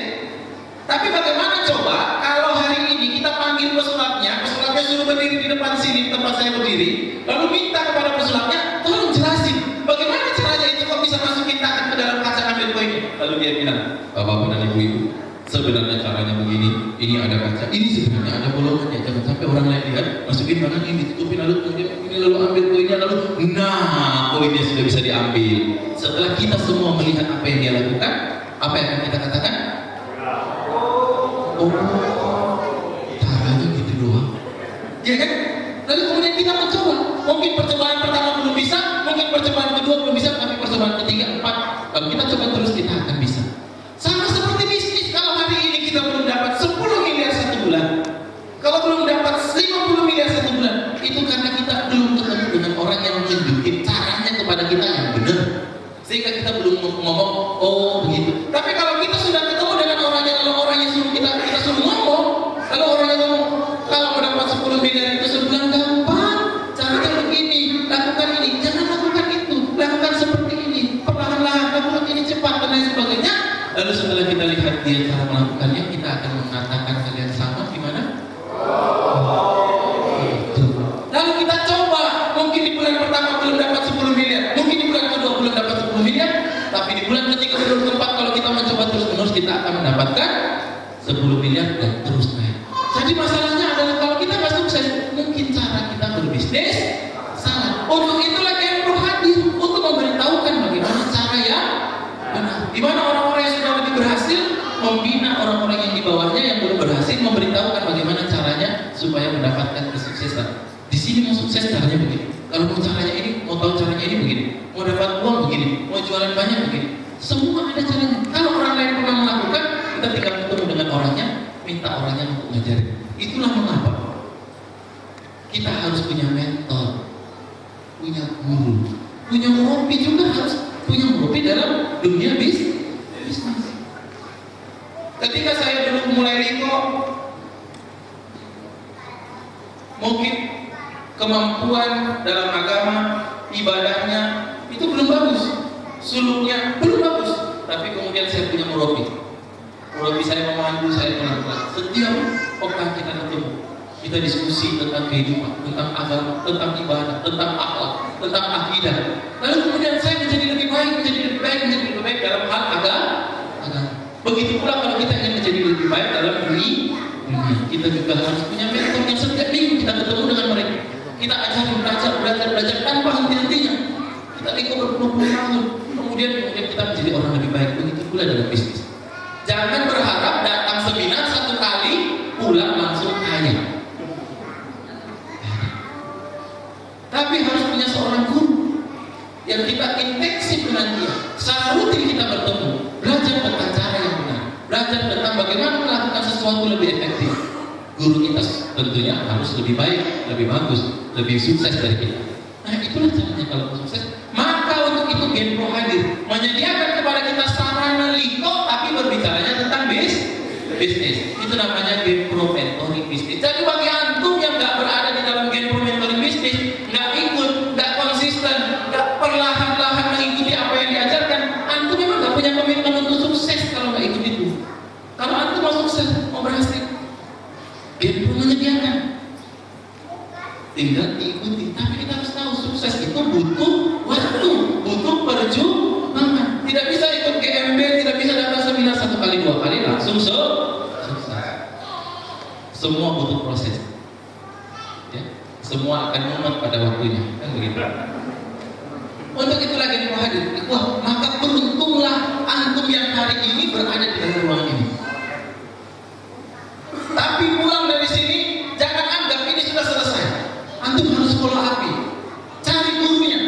Tapi bagaimana coba kalau hari ini kita panggil pesulapnya suruh berdiri di depan sini tempat saya berdiri, lalu minta kepada pesulapnya, tolong jelasin bagaimana caranya itu kok bisa masukin tangan ke dalam kaca ambil koinnya. Lalu dia bilang, bapak-bapak dan ibu-ibu, sebenarnya caranya begini, ini ada kaca, ini sebenarnya ada bolongannya, jangan sampai orang lain lihat, masukin tangan ini, tutupin, lalu kemudian ini, lalu ambil koinnya, lalu nah koinnya sudah bisa diambil. Setelah kita semua melihat apa yang dia lakukan, apa yang akan kita katakan? Oh, caranya gitu doang. Ya kan? Lalu kemudian kita mencoba. Mungkin percobaan pertama belum bisa, mungkin percobaan kedua belum bisa, tapi percobaan ketiga, 4. Kalau kita coba terus, kita akan bisa. Sama seperti bisnis. Kalau hari ini kita belum dapat 10 miliar 1 bulan, kalau belum dapat 50 miliar 1 bulan, itu karena kita belum ketemu dengan orang yang menunjukin caranya kepada kita yang benar, sehingga kita belum ngomong, oh begitu. Tapi kalau kita sudah ketemu dengan orangnya, lalu orangnya suruh kita suruh ngomong, lalu orangnya ngomong, kalau mau dapat 10 miliar itu sebulan gampang, caranya begini, lakukan ini, jangan lakukan itu, lakukan seperti ini, perlahan-lahan, lakukan ini cepat, dan lain sebagainya. Lalu setelah kita lihat dia cara melakukannya, kita akan mengatakan kalian sama gimana? Lalu kita coba, mungkin di bulan pertama belum dapat 10 miliar, mungkin di bulan kedua belum dapat 10 miliar, tapi di bulan ketiga, bulan keempat, kalau kita mencoba terus-menerus, kita akan mendapatkan 10 miliar dan terus naik. Jadi masalahnya adalah kalau kita nggak sukses, mungkin cara kita berbisnis salah. Untuk itulah yang perlu hadir untuk memberitahukan bagaimana cara yang benar. Di mana orang-orang yang sudah lebih berhasil membina orang-orang yang di bawahnya yang belum berhasil, memberitahukan bagaimana caranya supaya mendapatkan kesuksesan. Di sini mau sukses caranya begini. Kalau mau caranya ini, mau tahu caranya ini begini. Mau dapat uang begini, mau jualan banyak begini. Semua ada caranya. Kalau orang lain pernah melakukan, kita tinggal ketemu dengan orangnya, minta orangnya untuk ngajarin. Itulah mengapa kita harus punya mentor, punya guru, punya murabi juga harus punya murabi dalam dunia bisnis. Ketika saya dulu mulai Riko, mungkin kemampuan dalam agama, ibadahnya itu belum bagus, suluknya belum bagus, tapi kemudian saya punya murabi. Murabi saya memandu saya pelan-pelan. Setiap pekan kita ketemu, kita diskusi tentang kehidupan, tentang agama, tentang ibadah, tentang akhlak, tentang akidah. Lalu kemudian saya menjadi lebih baik dalam hal agama. Begitu pula kalau kita ingin menjadi lebih baik dalam dunia, kita juga harus punya mentor yang setiap minggu kita ketemu dengan mereka. Kita ajarin belajar tanpa henti-hentinya. Kita ikut berpuluh-puluh tahun, kemudian kita menjadi orang lebih baik. Begitu pula dalam bisnis. Jangan berharap datang seminar satu kali, pulang langsung kaya. Tapi harus punya seorang guru yang kita intensif dengan dia. Secara rutin kita bertemu, belajar tentang cara yang benar, belajar tentang bagaimana melakukan sesuatu lebih efektif. Guru kita tentunya harus lebih baik, lebih bagus, lebih sukses dari kita. Nah, itulah caranya kalau sukses. Maka untuk itu Genpro hadir, menyediakan kepada kita sarana liko, tapi berbicaranya tentang bisnis. Itu namanya Genpro Mentoring Bisnis. Jadi bagi antum yang nggak berada di dalam Genpro Mentoring Bisnis, nggak ikut, nggak konsisten, nggak perlahan-lahan mengikuti apa yang diajarkan, antum memang nggak punya komitmen untuk sukses kalau nggak ikut itu. Kalau antum mau sukses, mau berhasil, Genpro menyediakan, tinggal diikuti. Tapi kita harus tahu sukses itu butuh waktu, butuh perjuangan. Tidak bisa ikut GMB, tidak bisa datang seminar 1 kali 2 kali langsung sukses. Semua butuh proses. Ya, semua akan mumet pada waktunya, kan begitu. Untuk itu lagi hadir. Wah, maka beruntunglah antum yang hari ini berada di dalam ruang ini. Tapi pulang dari sini, jangan anggap ini sudah selesai. Antum harus follow up. Cari gurunya.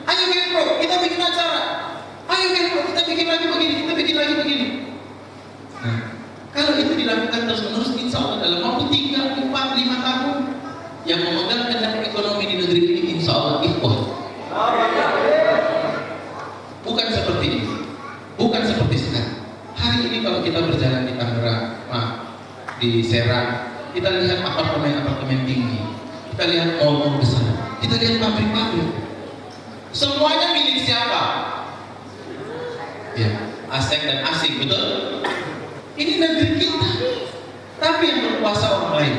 Ayo Genpro, kita bikin acara. Ayo Genpro, kita bikin lagi begini, kita bikin lagi begini. Nah, kalau itu dilakukan terus-menerus, insya Allah dalam waktu 3, 4, 5 tahun, yang memegang kendali ekonomi di negeri ini, insya Allah ikhwah. Bukan seperti ini, bukan seperti sekarang. Hari ini kalau kita berjalan di Tangerang, di Serang, kita lihat apartemen-apartemen tinggi, kita lihat mall-mall besar, kita lihat pabrik-pabrik. Semuanya milik siapa? Ya, asing dan asing, betul? Ini negeri kita, tapi yang berkuasa orang lain.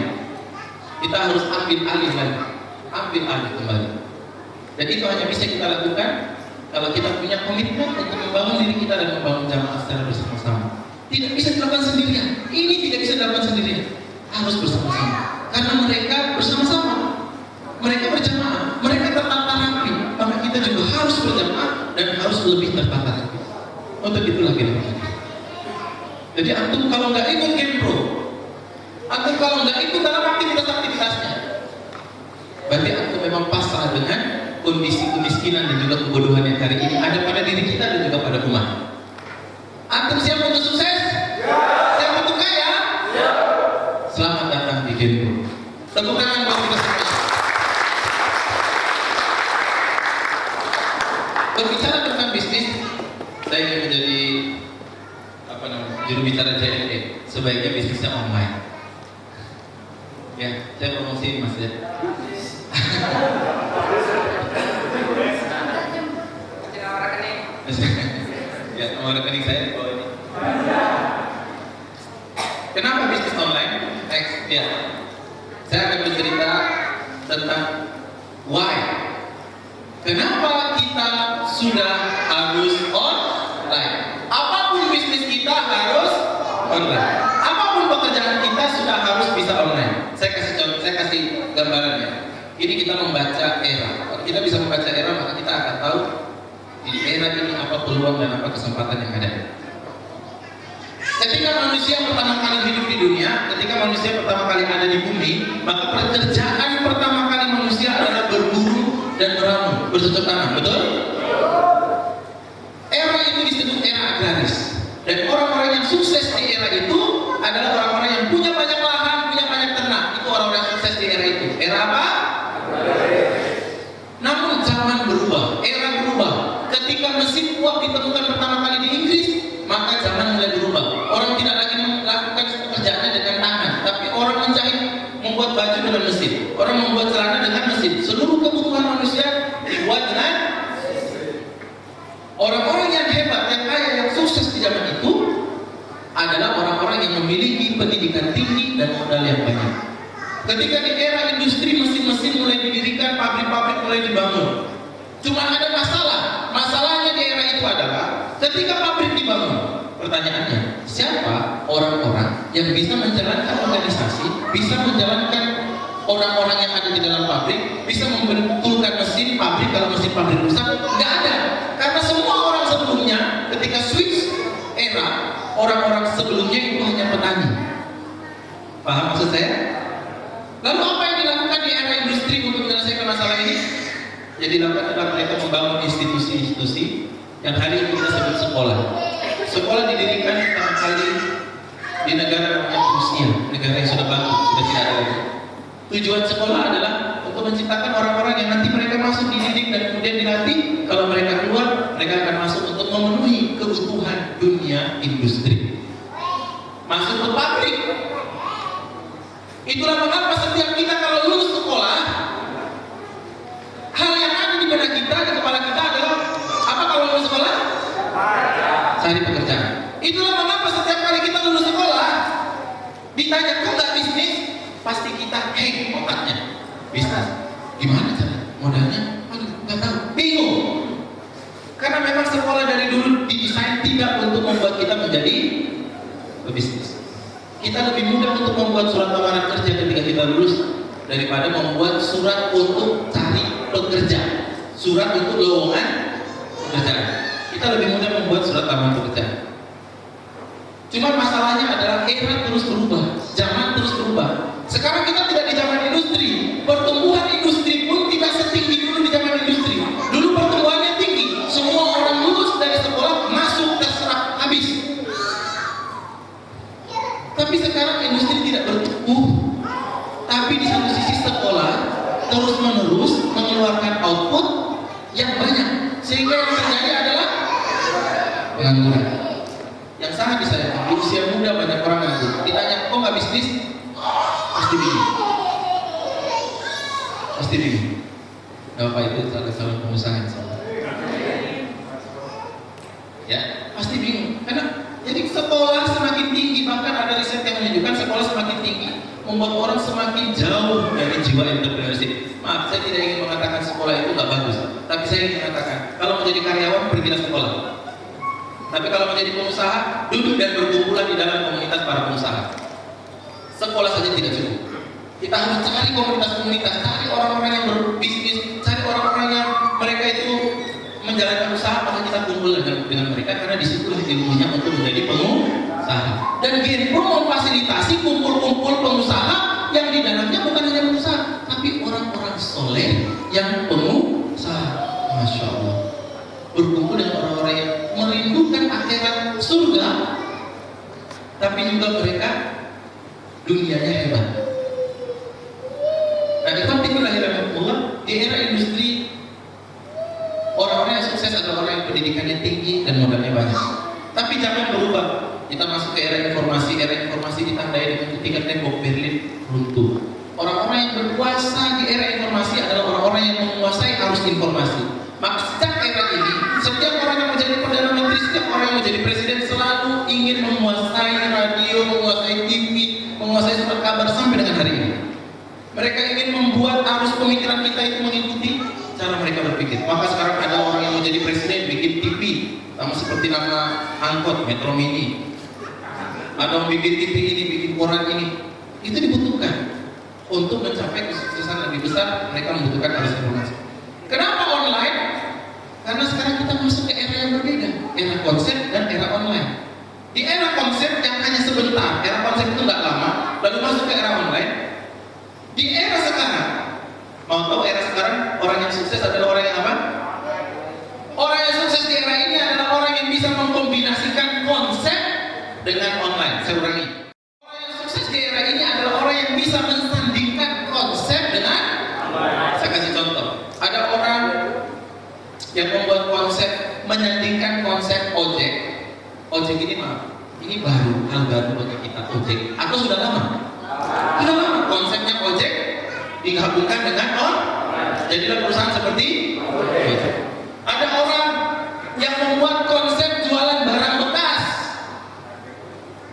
Kita harus ambil alih lagi, ambil alih kembali. Dan itu hanya bisa kita lakukan kalau kita punya komitmen untuk membangun diri kita dan membangun jamaah secara bersama-sama. Tidak bisa dilakukan sendirian. Ini tidak bisa dilakukan sendirian. Harus bersama-sama. Karena mereka bersama-sama. Mereka berjamaah. Mereka tertata rapi. Maka kita juga harus berjamaah dan harus lebih tertata rapi. Untuk itulah kita. Jadi antum kalau nggak ikut Genpro, antum kalau nggak ikut dalam aktivitas-aktivitasnya, berarti antum memang pasrah dengan kondisi kemiskinan dan juga kebodohan yang hari ini ada pada diri kita dan juga pada umat. Antum siap untuk sukses? Ya. Siap untuk kaya? Ya. Selamat datang di Genpro. Tepuk tangan buat kita semua. Berbicara tentang bisnis, saya ingin menjadi juru bicara JNE. Sebaiknya bisnisnya online. Ya, saya promosi Mas ya. Ya, nomor rekening saya di bawah ini. Kenapa bisnis online? Next, ya. Saya akan bercerita tentang why. Kenapa kita sudah harus online? Apapun bisnis kita harus online. Apapun pekerjaan kita sudah harus bisa online. Saya kasih contoh, saya kasih gambarannya. Ini kita membaca era. Kalau kita bisa membaca era, maka kita akan tahu di era ini apa peluang dan apa kesempatan yang ada. Ketika manusia pertama kali hidup di dunia, ketika manusia pertama kali ada di bumi, maka pekerjaan pertama kali manusia adalah berburu dan meramu, bercocok tanam, betul? Era itu disebut era agraris. Dan orang-orang yang sukses di era itu adalah orang-orang yang punya banyak lahan, punya banyak ternak. Itu orang-orang yang sukses di era itu. Era apa? Namun zaman berubah, era berubah. Ketika mesin uap ditemukan pertama kali di Inggris, maka zaman mulai berubah. Orang tidak lagi melakukan pekerjaannya dengan tangan, tapi orang menjahit, membuat baju dengan mesin. Orang membuat celana dengan mesin. Seluruh kebutuhan manusia dibuat dengan orang-orang yang hebat, yang kaya, yang sukses di zaman itu adalah orang-orang yang memiliki pendidikan tinggi dan modal yang banyak. Ketika di era industri mesin-mesin mulai didirikan, pabrik-pabrik mulai dibangun. Cuma ada masalah. Masalahnya di era itu adalah ketika pabrik dibangun, pertanyaannya, siapa orang-orang yang bisa menjalankan organisasi, bisa menjalankan orang-orang yang ada di dalam pabrik, bisa membetulkan mesin pabrik kalau mesin pabrik rusak? Nggak ada. Paham maksud saya? Lalu apa yang dilakukan di era industri untuk menyelesaikan masalah ini? Yang dilakukan adalah mereka membangun institusi-institusi yang hari ini kita sebut sekolah. Sekolah didirikan pertama kali di negara namanya Rusia, negara yang sudah bangkrut, sudah tidak ada lagi. Tujuan sekolah adalah untuk menciptakan orang-orang yang nanti mereka masuk dididik dan kemudian dilatih. Kalau mereka keluar, mereka akan masuk untuk memenuhi kebutuhan dunia industri. Masuk ke pabrik. Itulah mengapa setiap kita kalau lulus sekolah, hal yang ada di benak kita, di kepala kita adalah apa kalau lulus sekolah? Cari pekerjaan. Itulah mengapa setiap kali kita lulus sekolah, ditanya kok nggak bisnis, pasti kita hang otaknya. Bisnis. Gimana cara? Modalnya? Aduh, nggak tahu. Bingung. Karena memang sekolah dari dulu didesain tidak untuk membuat kita menjadi pebisnis. Kita lebih mudah untuk membuat surat lamaran kerja ketika kita lulus daripada membuat surat untuk cari pekerja, surat untuk lowongan pekerjaan. Kita lebih mudah membuat surat lamaran pekerjaan. Cuma masalahnya adalah era terus berubah, zaman terus berubah. Sekarang kita tidak di zaman industri, pertumbuhan industri pun tidak setinggi dulu di zaman industri. Dulu pertumbuhannya tinggi, semua orang lulus dari sekolah masuk terserap habis. Tapi sekarang industri tidak bertumbuh, tapi di satu sisi sekolah terus menerus mengeluarkan output yang banyak, sehingga yang terjadi adalah pengangguran yang sangat disayangkan. Di usia muda banyak orang nganggur. Ditanya kok nggak bisnis, pasti bingung, pasti bingung. Bapak itu salah pengusaha ya, pasti bingung karena jadi sekolah semakin tinggi, bahkan ada riset yang menunjukkan sekolah semakin tinggi membuat orang semakin jauh dari jiwa entrepreneurship. Maaf, saya tidak ingin mengatakan sekolah itu nggak bagus, tapi saya ingin mengatakan kalau menjadi karyawan pergilah sekolah. Tapi kalau menjadi pengusaha, duduk dan berkumpulan di dalam komunitas para pengusaha. Sekolah saja tidak cukup. Kita harus cari komunitas-komunitas, cari orang-orang yang berbisnis, cari orang-orang yang mereka itu menjalankan usaha, maka kita kumpul dengan mereka karena disitulah ilmunya untuk menjadi pengusaha. Dan Genpro memfasilitasi kumpul-kumpul pengusaha yang di dalamnya bukan hanya pengusaha, tapi orang-orang soleh yang pengusaha. Masya Allah. Berkumpul dengan orang-orang yang merindukan akhirat surga, tapi juga mereka dunianya hebat. Nah, ikhwan fillah rahimahumullah, di era industri orang-orang yang sukses adalah orang yang pendidikannya tinggi dan modalnya banyak. Tapi jangan berubah. Kita masuk ke era informasi ditandai dengan ketika tembok Berlin runtuh. Orang-orang yang berkuasa di era informasi adalah orang-orang yang menguasai arus informasi. Maka sejak era ini, setiap orang yang menjadi Perdana Menteri, setiap orang yang menjadi Presiden selalu ingin menguasai radio, menguasai TV, menguasai surat kabar sampai dengan hari ini. Mereka ingin membuat arus pemikiran kita itu mengikuti cara mereka berpikir. Maka sekarang ada orang yang menjadi presiden bikin TV, sama seperti nama angkot Metro Mini. Ada yang bikin TV ini, bikin koran ini. Itu dibutuhkan untuk mencapai kesuksesan lebih besar. Mereka membutuhkan arus informasi. Kenapa online? Karena sekarang kita masuk ke era yang berbeda, era konsep dan era online. Di era konsep yang hanya sebentar, era konsep itu nggak lama, lalu masuk ke era online. Di era sekarang, mau tahu era sekarang orang yang sukses adalah orang yang apa? Orang yang sukses di era ini adalah orang yang bisa mengkombinasikan konsep dengan online. Saya ulangi. Orang yang sukses di era ini adalah orang yang bisa mensandingkan konsep dengan online. Saya kasih contoh. Ada orang yang membuat konsep, menyandingkan konsep ojek. Ojek ini ini baru, hal baru bagi kita ojek. Atau sudah lama? Sudah lama. Konsepnya ojek digabungkan dengan jadilah perusahaan seperti ojek. Ada orang yang membuat konsep jualan barang bekas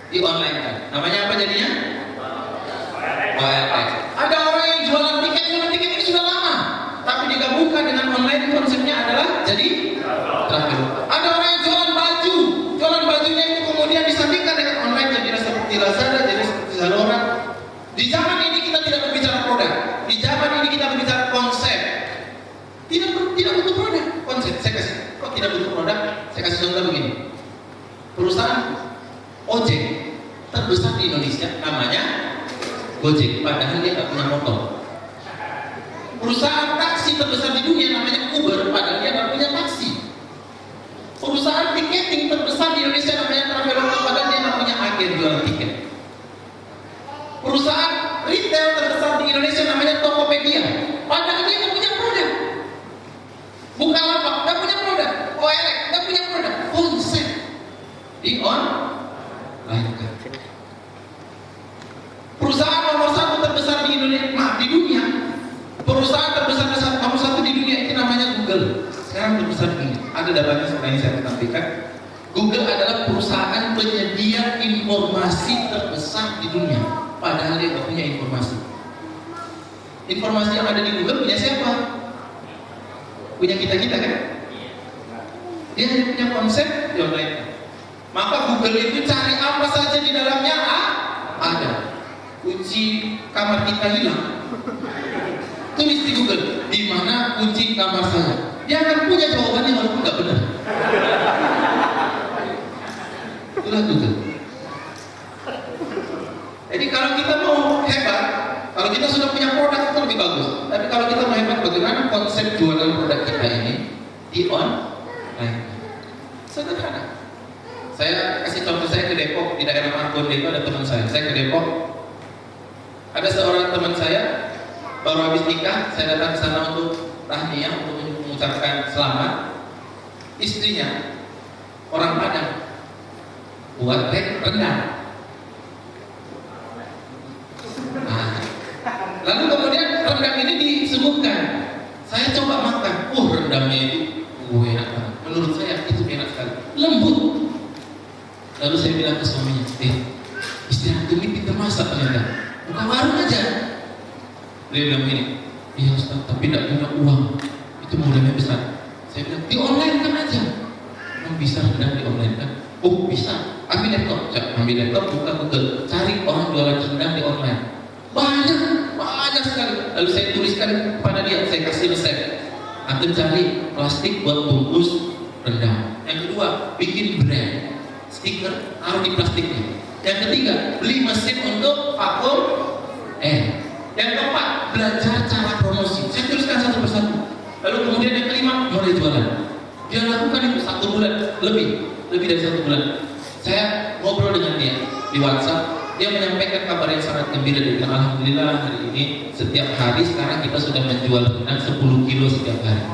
di online kan. Namanya apa jadinya? OLX. Ada orang yang jualan tiket ini sudah lama, tapi digabungkan dengan online, konsepnya adalah jadi travel. Ada orang yang jualan bajunya itu kemudian disandingkan dengan online, jadilah seperti Lazada, jadi seperti Zalora. Di zaman ini kita tidak berbicara produk, di zaman ini kita berbicara konsep. Tidak butuh produk, konsep. Kok tidak butuh produk? Saya kasih contoh begini. Perusahaan ojek terbesar di Indonesia namanya Gojek, padahal dia nggak punya motor. Perusahaan taksi terbesar di dunia namanya Uber, padahal dia nggak punya taksi. Perusahaan tiketing terbesar di Indonesia namanya Traveloka, padahal dia nggak punya agen jualan tiket. Perusahaan retail terbesar di Indonesia namanya Tokopedia, padahal dia nggak punya produk. Bukalapak nggak punya produk, OLX nggak punya produk, konsep di online. Perusahaan nomor satu terbesar di Indonesia, di dunia, perusahaan terbesar nomor satu di dunia itu namanya Google. Sekarang terbesar ini, ada datanya sebenarnya saya tampilkan. Google adalah perusahaan penyedia informasi terbesar di dunia, padahal dia nggak punya informasi. Informasi yang ada di Google punya siapa? Punya kita kan? Dia hanya punya konsep di online. Maka Google itu cari apa saja di dalamnya ada. Kunci kamar kita hilang, tulis di Google, di mana kunci kamar saya. Dia akan punya jawabannya walaupun nggak benar. Itulah Google. Jadi kalau kita mau hebat, kalau kita sudah punya produk itu lebih bagus. Tapi kalau kita mau hebat, bagaimana konsep jualan produk kita ini di online? Sederhana. Saya kasih contoh, saya ke Depok, di daerah Margonda itu ada teman saya ke Depok. Ada seorang teman saya baru habis nikah, saya datang ke sana untuk tahniah, untuk mengucapkan selamat. Istrinya orang Padang, buat rendang. Nah, lalu kemudian rendang ini disuguhkan. Saya coba makan, rendangnya itu enak banget. Menurut saya itu enak sekali, lembut. Lalu saya bilang ke suaminya, istri aku ini pintar masak ternyata. Buka warung aja. Dia bilang gini, iya Ustaz, tapi tidak punya uang. Itu modalnya besar. Saya bilang, di online kan aja. Kamu bisa rendang di online kan? Oh bisa. Ambil laptop, buka Google, cari orang jualan rendang di online. Banyak sekali. Lalu saya tuliskan kepada dia, saya kasih resep. Antum cari plastik buat bungkus rendang. Yang kedua, bikin brand, stiker, taruh di plastiknya. Yang ketiga, beli mesin untuk vakum air. Yang keempat, belajar cara promosi. Saya tuliskan satu persatu. Lalu kemudian yang kelima, mulai jualan. Dia lakukan itu 1 bulan lebih dari 1 bulan. Saya ngobrol dengan dia di WhatsApp. Dia menyampaikan kabar yang sangat gembira. Dia bilang, alhamdulillah hari ini setiap hari sekarang kita sudah menjual rendang 10 kilo setiap hari.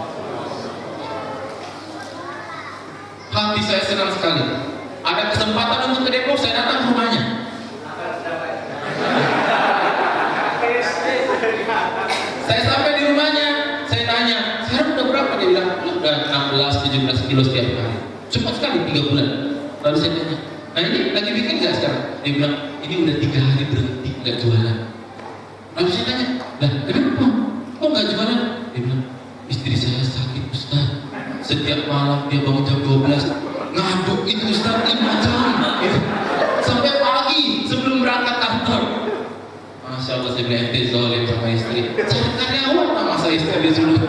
Hati saya senang sekali. Ada kesempatan untuk ke Depok, saya datang ke rumahnya. Saya sampai di rumahnya, saya tanya, sekarang udah berapa? Dia bilang, udah 16-17 kilo setiap hari. Cepat sekali, 3 bulan. Lalu saya tanya, nah ini lagi bikin nggak sekarang? Dia bilang, ini udah 3 hari berhenti nggak jualan. Lalu saya tanya, lah kenapa? Kok nggak jualan? Dia bilang, istri saya sakit Ustaz. Setiap malam dia bangun jam 12 ngaduk itu Ustaz 5 jam sampai pagi sebelum berangkat kantor. Masya Allah, saya bilang ente zolim sama istri. Cari karyawan sama saya istri disuruh.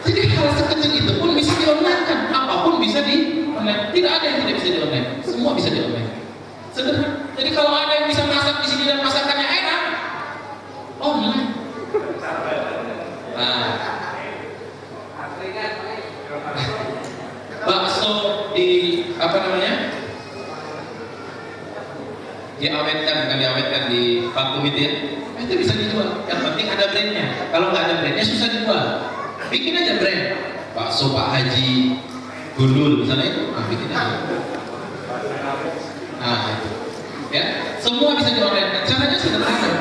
Jadi hal sekecil itu pun bisa di online kan? Apapun bisa di online. Tidak ada yang tidak bisa di online. Semua bisa di online. Sederhana. Jadi kalau ada yang bisa masak di sini dan masakannya enak, online. Nah, bakso di apa namanya? Diawetkan, bukan diawetkan, di vakum itu ya. Itu bisa dijual. Yang penting ada brandnya. Kalau nggak ada brandnya susah dijual. Bikin aja brand. Bakso Pak Haji, Gundul misalnya itu, bikin aja. Nah itu, ya. Semua bisa di online. Caranya sederhana.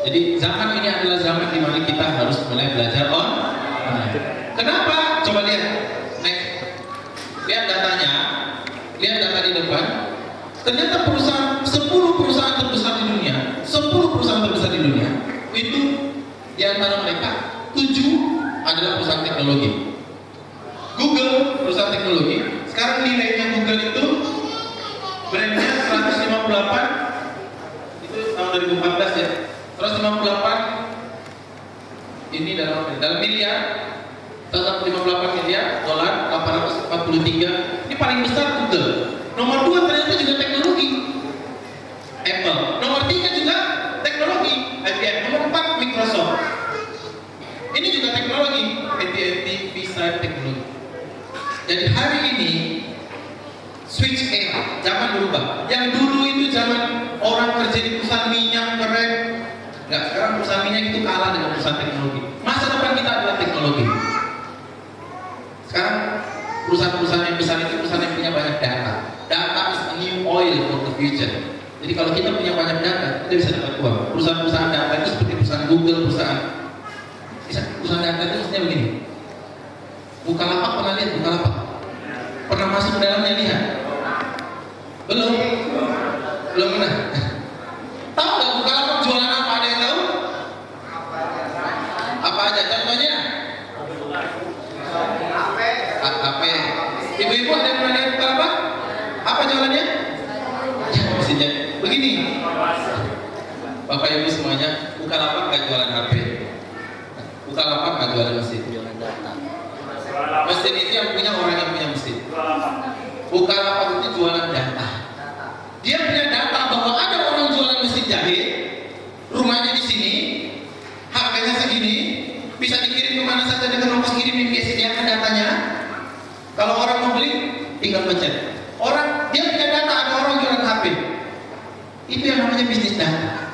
Jadi zaman ini adalah zaman di mana kita harus mulai belajar online. Kenapa? Coba lihat. Next. Lihat datanya. Lihat data di depan. Ternyata 10 perusahaan terbesar di dunia, 10 perusahaan terbesar di dunia, itu di antara mereka 7 adalah perusahaan teknologi. Google, perusahaan teknologi. Sekarang nilainya Google itu brandnya 158, itu tahun 2014 ya. 158 ini dalam miliar, 158 miliar dolar, 843. Ini paling besar Google. Nomor 2 ternyata juga teknologi. AT&T V-Stripe teknologi. Jadi hari ini switch era, zaman berubah. Yang dulu itu zaman orang kerja di perusahaan minyak keren. Enggak, sekarang perusahaan minyak itu kalah dengan perusahaan teknologi. Masa depan kita adalah teknologi. Sekarang perusahaan-perusahaan yang besar itu perusahaan yang punya banyak data. Data is a new oil for the future. Jadi kalau kita punya banyak data, kita bisa dapat uang. Perusahaan-perusahaan data itu seperti perusahaan Google, perusahaan data itu maksudnya begini. Bukalapak pernah lihat Bukalapak? Pernah masuk ke dalamnya lihat? Belum pernah. Tahu nggak Bukalapak jualan apa? Ada yang tahu? Apa aja? Contohnya? HP. Ibu-ibu ada yang pernah lihat Bukalapak? Apa jualannya? Ya, mesinnya. Begini. Bapak Ibu semuanya, Bukalapak nggak jualan HP. Bukalapak nggak jualan mesin. Mesin itu yang punya orang yang punya mesin. Bukalapak itu jualan data. Dia punya data bahwa ada orang jualan mesin jahit, rumahnya di sini, harganya segini, bisa dikirim kemana saja dengan ongkos kirim, dia sediakan datanya. Kalau orang mau beli, tinggal pencet. Dia punya data, ada orang jualan HP. Itu yang namanya bisnis data.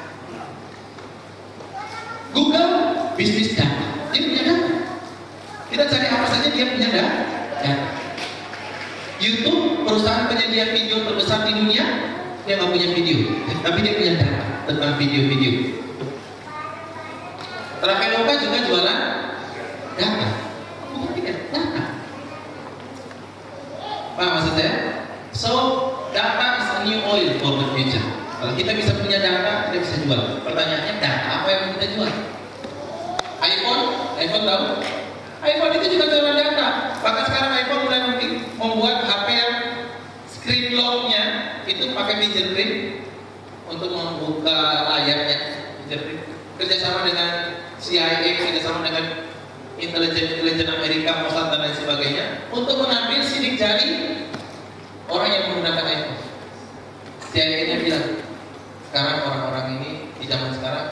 Google bisnis data. Dia punya data. Kita cari apa saja dia punya data. YouTube perusahaan penyedia video terbesar di dunia, dia nggak punya video, tapi dia punya data tentang video-video. Traveloka juga jualan data. Data. Paham maksud saya? So, data is a new oil for the future. Kalau kita bisa punya data, kita bisa jual. Pertanyaannya, data apa yang mau kita jual? iPhone tahu? iPhone itu juga jualan data. Bahkan sekarang iPhone mulai membuat HP yang screen lock-nya itu pakai fingerprint untuk membuka layarnya. Fingerprint. Kerjasama dengan CIA, kerjasama dengan intelijen Amerika, Mossad dan lain sebagainya untuk mengambil sidik jari orang yang menggunakan iPhone. CIA-nya bilang, sekarang orang-orang ini di zaman sekarang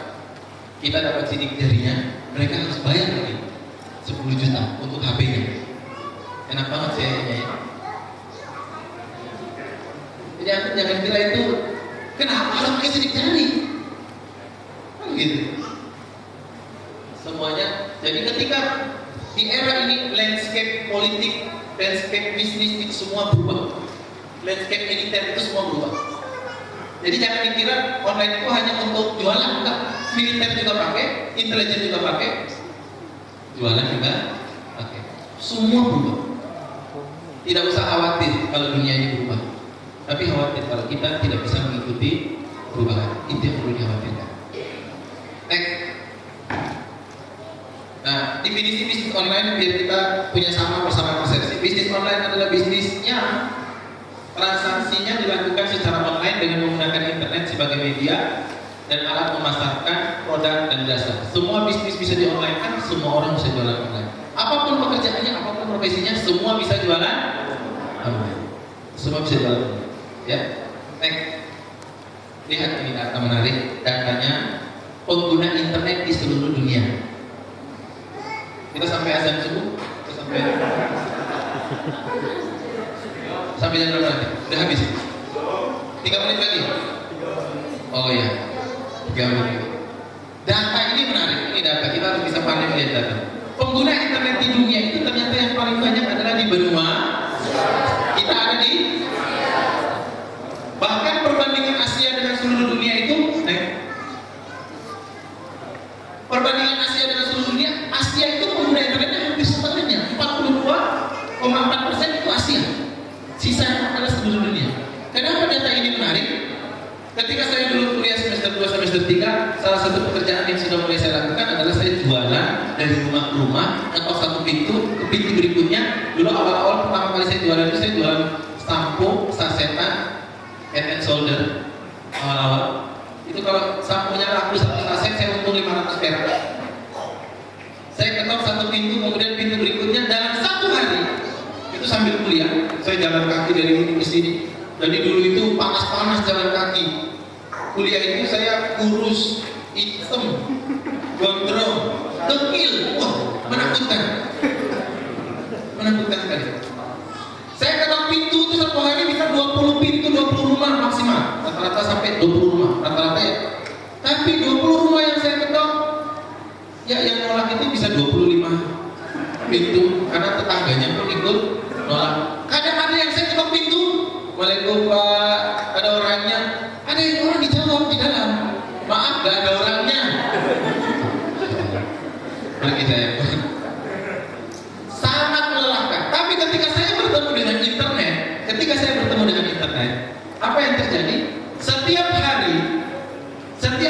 kita dapat sidik jarinya, mereka harus bayar lagi 10 juta untuk HP-nya. Enak banget CIA-nya ya. Jadi anda jangan kira itu kenapa harus pakai sidik jari? Kan gitu. Semuanya. Jadi ketika di era ini landscape politik, landscape bisnis itu semua berubah. Landscape militer itu semua berubah. Jadi jangan dikira online itu hanya untuk jualan, enggak. Militer juga pakai, intelijen juga pakai, jualan juga pakai. Semua berubah. Tidak usah khawatir kalau dunia ini berubah. Tapi khawatir kalau kita tidak bisa mengikuti perubahan. Itu yang perlu dikhawatirkan. Next. Nah, definisi bisnis online biar kita punya sama persepsi. Bisnis online adalah bisnisnya transaksinya dilakukan secara online dengan menggunakan internet sebagai media dan alat memasarkan produk dan jasa. Semua bisnis bisa di online kan, semua orang bisa jualan online. Apapun pekerjaannya, apapun profesinya, semua bisa jualan online. Semua bisa jualan online. Ya, next. Lihat ini data menarik. Datanya pengguna internet di seluruh dunia. Kita sampai azan subuh, kita sampai jam berapa nanti? Udah habis? 3 menit lagi? Oh iya, 3 menit. Data ini menarik, ini data, kita harus bisa pandai melihat data. Pengguna internet di dunia itu ternyata yang paling banyak adalah di benua. Kita ada di, bahkan perbandingan Asia dengan seluruh dunia itu, perbandingan Asia dengan seluruh dunia, Asia itu pengguna internetnya hampir sepertinya 42,4% itu Asia. Sisanya adalah seluruh dunia. Kenapa data ini menarik? Ketika saya dulu kuliah semester 2, semester 3, salah satu pekerjaan yang sudah mulai saya lakukan adalah saya jualan dari rumah ke rumah, atau satu pintu ke pintu berikutnya. Dulu awal-awal pertama kali saya jualan itu saya jualan sampo, sasetan, head and shoulder. Awal-awal itu kalau samponya laku satu saset saya untung 500 perak. Saya ketok satu pintu, kemudian pintu berikutnya dalam 1 hari. Itu sambil kuliah, saya jalan kaki dari sini ke sini. Jadi dulu itu panas-panas jalan kaki. Kuliah itu saya kurus, hitam, gondrong, dekil, wah menakutkan. 20 pintu, 20 rumah maksimal. Rata-rata sampai 20 rumah, rata-rata ya. Tapi 20 rumah yang saya ketok, ya yang nolak itu bisa 25 pintu, karena tetangganya pun ikut nolak. Kadang ada yang saya ketok pintu, Waalaikumsalam Pak, ada orangnya. Ada yang orang dijawab di dalam, maaf gak ada orangnya. Bagi saya sangat melelahkan. Tapi ketika saya bertemu dengan internet, apa yang terjadi? Setiap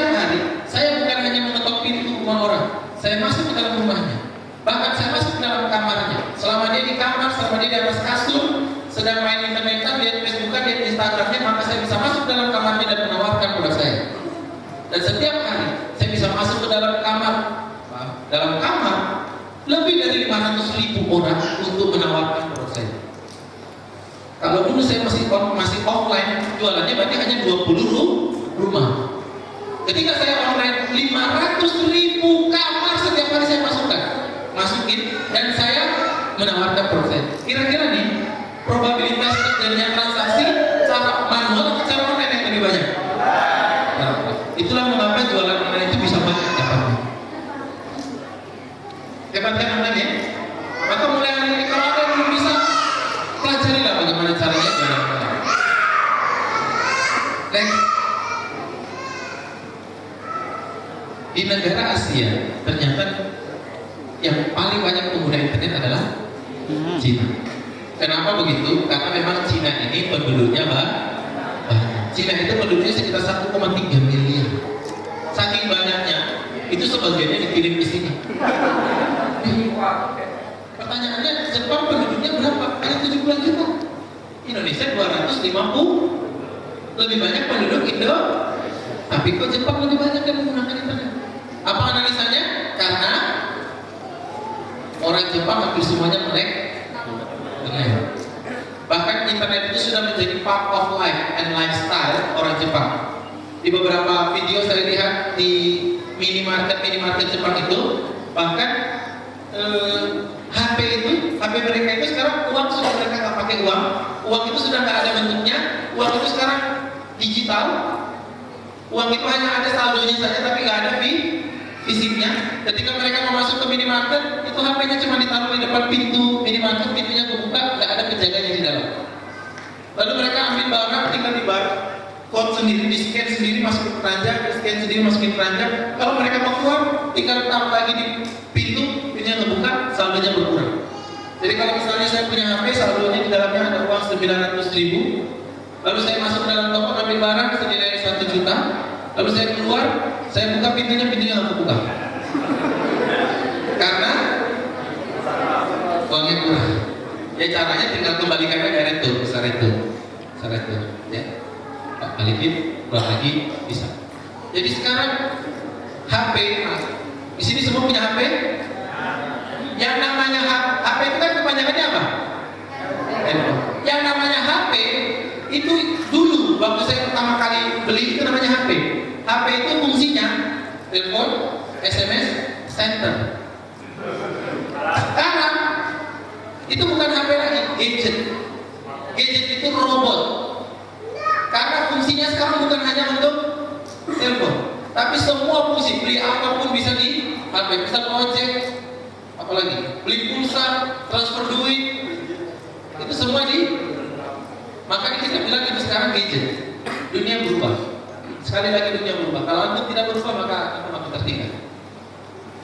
hari saya bukan hanya mengetok pintu rumah orang, saya masuk ke dalam rumahnya. Bahkan saya masuk ke dalam kamarnya. Selama dia di kamar, selama dia di atas kasur, sedang main internetan, lihat Facebookan, lihat Instagramnya, maka saya bisa masuk ke dalam kamarnya dan menawarkan produk saya. Dan setiap hari saya bisa masuk ke dalam kamar lebih dari 500.000 orang untuk menawarkan produk saya. Kalau dulu saya masih offline, jualannya berarti hanya 20 rumah. Ketika saya online, 500.000 kamar setiap hari saya masukin, dan saya menawarkan produk saya. Kira-kira nih, probabilitas terjadinya transaksi cara manual atau cara online yang lebih banyak? Itulah mengapa jualan online itu bisa banyak dapatnya. Dapatkan online ya. Maka mulai hari ini kalau ada yang belum bisa, pelajarilah bagaimana caranya jualan online. Next. Di negara Asia ternyata yang paling banyak pengguna internet adalah Cina. Kenapa begitu? Karena memang Cina ini penduduknya banyak. Cina itu penduduknya sekitar 1,3 miliar. Saking banyaknya, itu sebagiannya dikirim ke sini. Pertanyaannya, Jepang penduduknya berapa? Hanya 17 juta. Indonesia 250. Lebih banyak penduduk Indo. Tapi kok Jepang lebih banyak yang menggunakan internet? Apa analisanya? Karena orang Jepang hampir semuanya melek. Bahkan internet itu sudah menjadi part of life and lifestyle orang Jepang. Di beberapa video saya lihat di minimarket Jepang itu, bahkan HP mereka itu sekarang uang sudah mereka nggak pakai uang itu sudah nggak ada bentuknya, uang itu sekarang digital, uang itu hanya ada saldonya saja tapi nggak ada fisiknya. Ketika mereka mau masuk ke minimarket, itu HP-nya cuma ditaruh di depan pintu minimarket, pintunya kebuka, nggak ada penjaganya di dalam. Lalu mereka ambil barang, tinggal di code sendiri, di scan sendiri, masukin keranjang, di scan sendiri, masukin keranjang. Kalau mereka mau keluar, tinggal taruh lagi di pintunya kebuka, saldonya berkurang. Jadi kalau misalnya saya punya HP, saldonya di dalamnya ada uang 900.000, lalu saya masuk ke dalam toko ambil barang senilai 1 juta, lalu saya keluar, saya buka pintunya nggak kebuka. Karena uangnya kurang. Ya caranya tinggal kembalikan aja retur, besar retur, ya. Pak balikin, keluar lagi bisa. Jadi sekarang HP, di sini semua punya HP. Yang namanya HP itu kan kepanjangannya apa? Yang namanya HP itu dulu waktu saya pertama kali beli itu namanya HP. HP itu fungsinya telepon, SMS, center. Sekarang itu bukan HP lagi, gadget. Gadget itu robot. Karena fungsinya sekarang bukan hanya untuk telepon, tapi semua fungsi, beli apapun bisa di HP, bisa ojek, apalagi beli pulsa, transfer duit, itu semua makanya kita bilang itu sekarang gadget. Dunia berubah. Sekali lagi dunia berubah. Kalau antum tidak berubah maka antum akan tertinggal.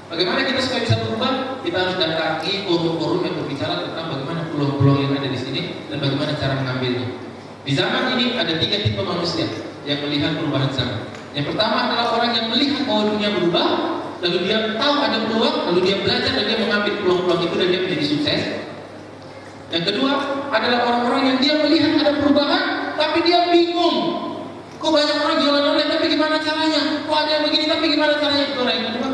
Bagaimana kita supaya bisa berubah? Kita harus datangi forum-forum yang berbicara tentang bagaimana peluang-peluang yang ada di sini dan bagaimana cara mengambilnya. Di zaman ini ada 3 tipe manusia yang melihat perubahan zaman. Yang pertama adalah orang yang melihat bahwa dunia berubah, lalu dia tahu ada peluang, lalu dia belajar dan dia mengambil peluang-peluang itu dan dia menjadi sukses. Yang kedua adalah orang-orang yang dia melihat ada perubahan, tapi dia bingung. Kok banyak orang jualan online, tapi gimana caranya? Kok ada yang begini, tapi gimana caranya? Itu orang yang kedua.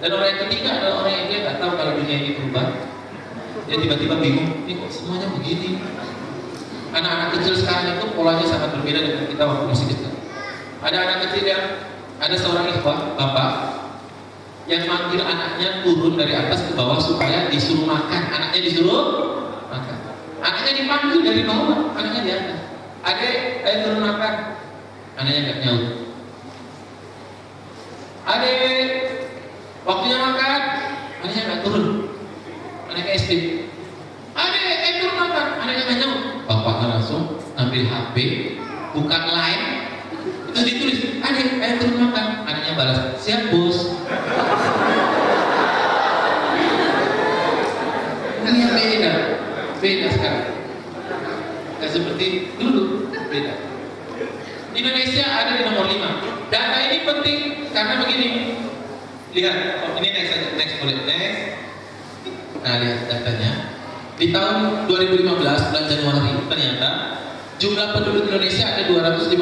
Dan orang yang ketiga adalah orang yang dia nggak tahu kalau dunia ini berubah. Dia tiba-tiba bingung, ini kok semuanya begini. Anak-anak kecil sekarang itu polanya sangat berbeda dengan kita waktu masih kecil. Ada anak kecil yang ada seorang ikhwah, bapak, yang manggil anaknya turun dari atas ke bawah supaya disuruh makan. Anaknya disuruh makan. Anaknya dipanggil dari bawah, anaknya di atas. Adek, ayo turun makan. Anaknya nggak nyaut. Adek, waktunya makan. Anaknya nggak turun. Anaknya SD. Adek, ayo turun makan. Anaknya nggak nyaut. Bapaknya langsung ambil HP, buka line, itu ditulis, adek, ayo turun makan. Anaknya balas, siap bos. Ini yang beda sekarang. Gak seperti dulu, beda. Indonesia ada di nomor 5. Data ini penting karena begini. Lihat, ini next boleh next. Nah, lihat datanya. Di tahun 2015 bulan Januari ternyata jumlah penduduk Indonesia ada 255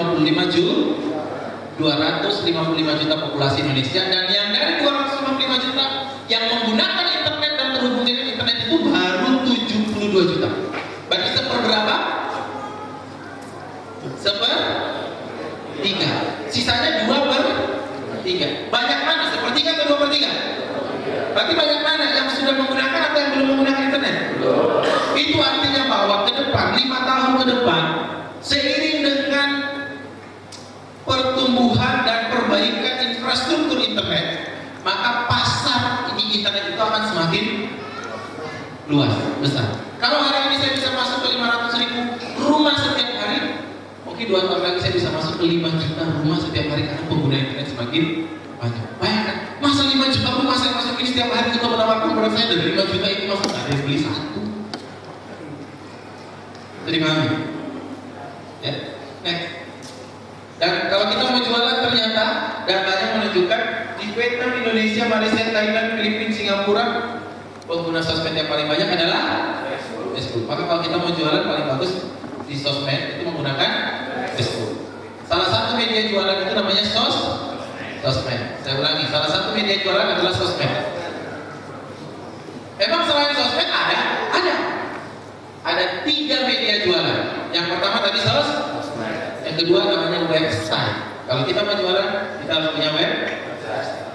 juta populasi Indonesia, dan yang dari 255 juta yang menggunakan internet dan terhubung dengan internet itu baru 72 juta. Berarti seperberapa? Sepertiga. Sisanya 2/3. Banyak mana? Sepertiga atau 2/3? Berarti banyak mana yang sudah menggunakan atau yang belum menggunakan internet? Itu artinya bahwa ke depan, 5 tahun ke depan, seiring dengan pertumbuhan dan perbaikan infrastruktur internet, maka pasar ini internet itu akan semakin luas, besar. Kalau hari ini saya bisa masuk ke 500.000 rumah setiap hari, mungkin 2 tahun lagi saya bisa masuk ke 5 juta rumah setiap hari karena pengguna internet semakin banyak. Bayangkan, masa 5 juta rumah saya masuk ini setiap hari untuk menawarkan produk saya, dari 5 juta itu masuk ada yang beli 1. Jadi pahami? Ya, next. Dan kalau kita mau jualan ternyata datanya menunjukkan di Vietnam, Indonesia, Malaysia, Thailand, Filipina, Singapura pengguna sosmed yang paling banyak adalah Facebook. Maka kalau kita mau jualan paling bagus di sosmed itu menggunakan Facebook. Salah satu media jualan itu namanya sosmed. Saya ulangi, salah satu media jualan adalah sosmed. Emang selain sosmed ada 3 media jualan. Yang pertama tadi sosmed, yang kedua namanya website. Kalau kita mau jualan, kita harus punya website.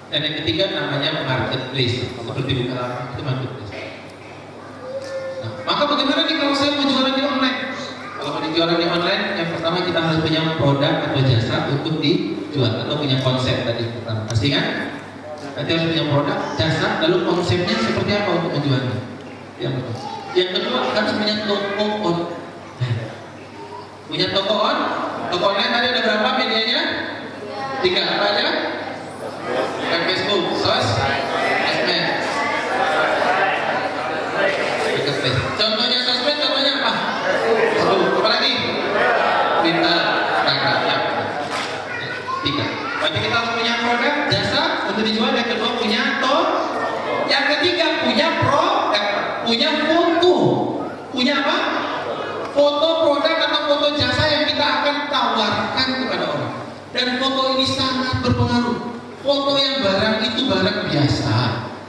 Dan yang ketiga namanya marketplace. Seperti Bukalapak itu marketplace. Nah, maka bagaimana nih kalau saya mau jualan di online? Kalau mau dijualan di online, yang pertama kita harus punya produk atau jasa untuk dijual atau punya konsep tadi pertama. Pasti kan? Nanti harus punya produk, jasa, lalu konsepnya seperti apa untuk menjualnya. Yang betul. Yang kedua harus punya toko online. Punya toko online tadi ada berapa medianya? 3 apa aja? Facebook, sosmed. Contohnya sosmed, contohnya apa? Facebook, apa lagi? Twitter, Instagram, ya. 3. Berarti kita harus punya produk, jasa untuk dijual. Yang kedua punya yang ketiga punya punya foto. Punya apa? Foto produk atau foto jasa yang kita akan tawarkan kepada orang. Dan foto ini sangat berpengaruh. Foto yang barang itu barang biasa,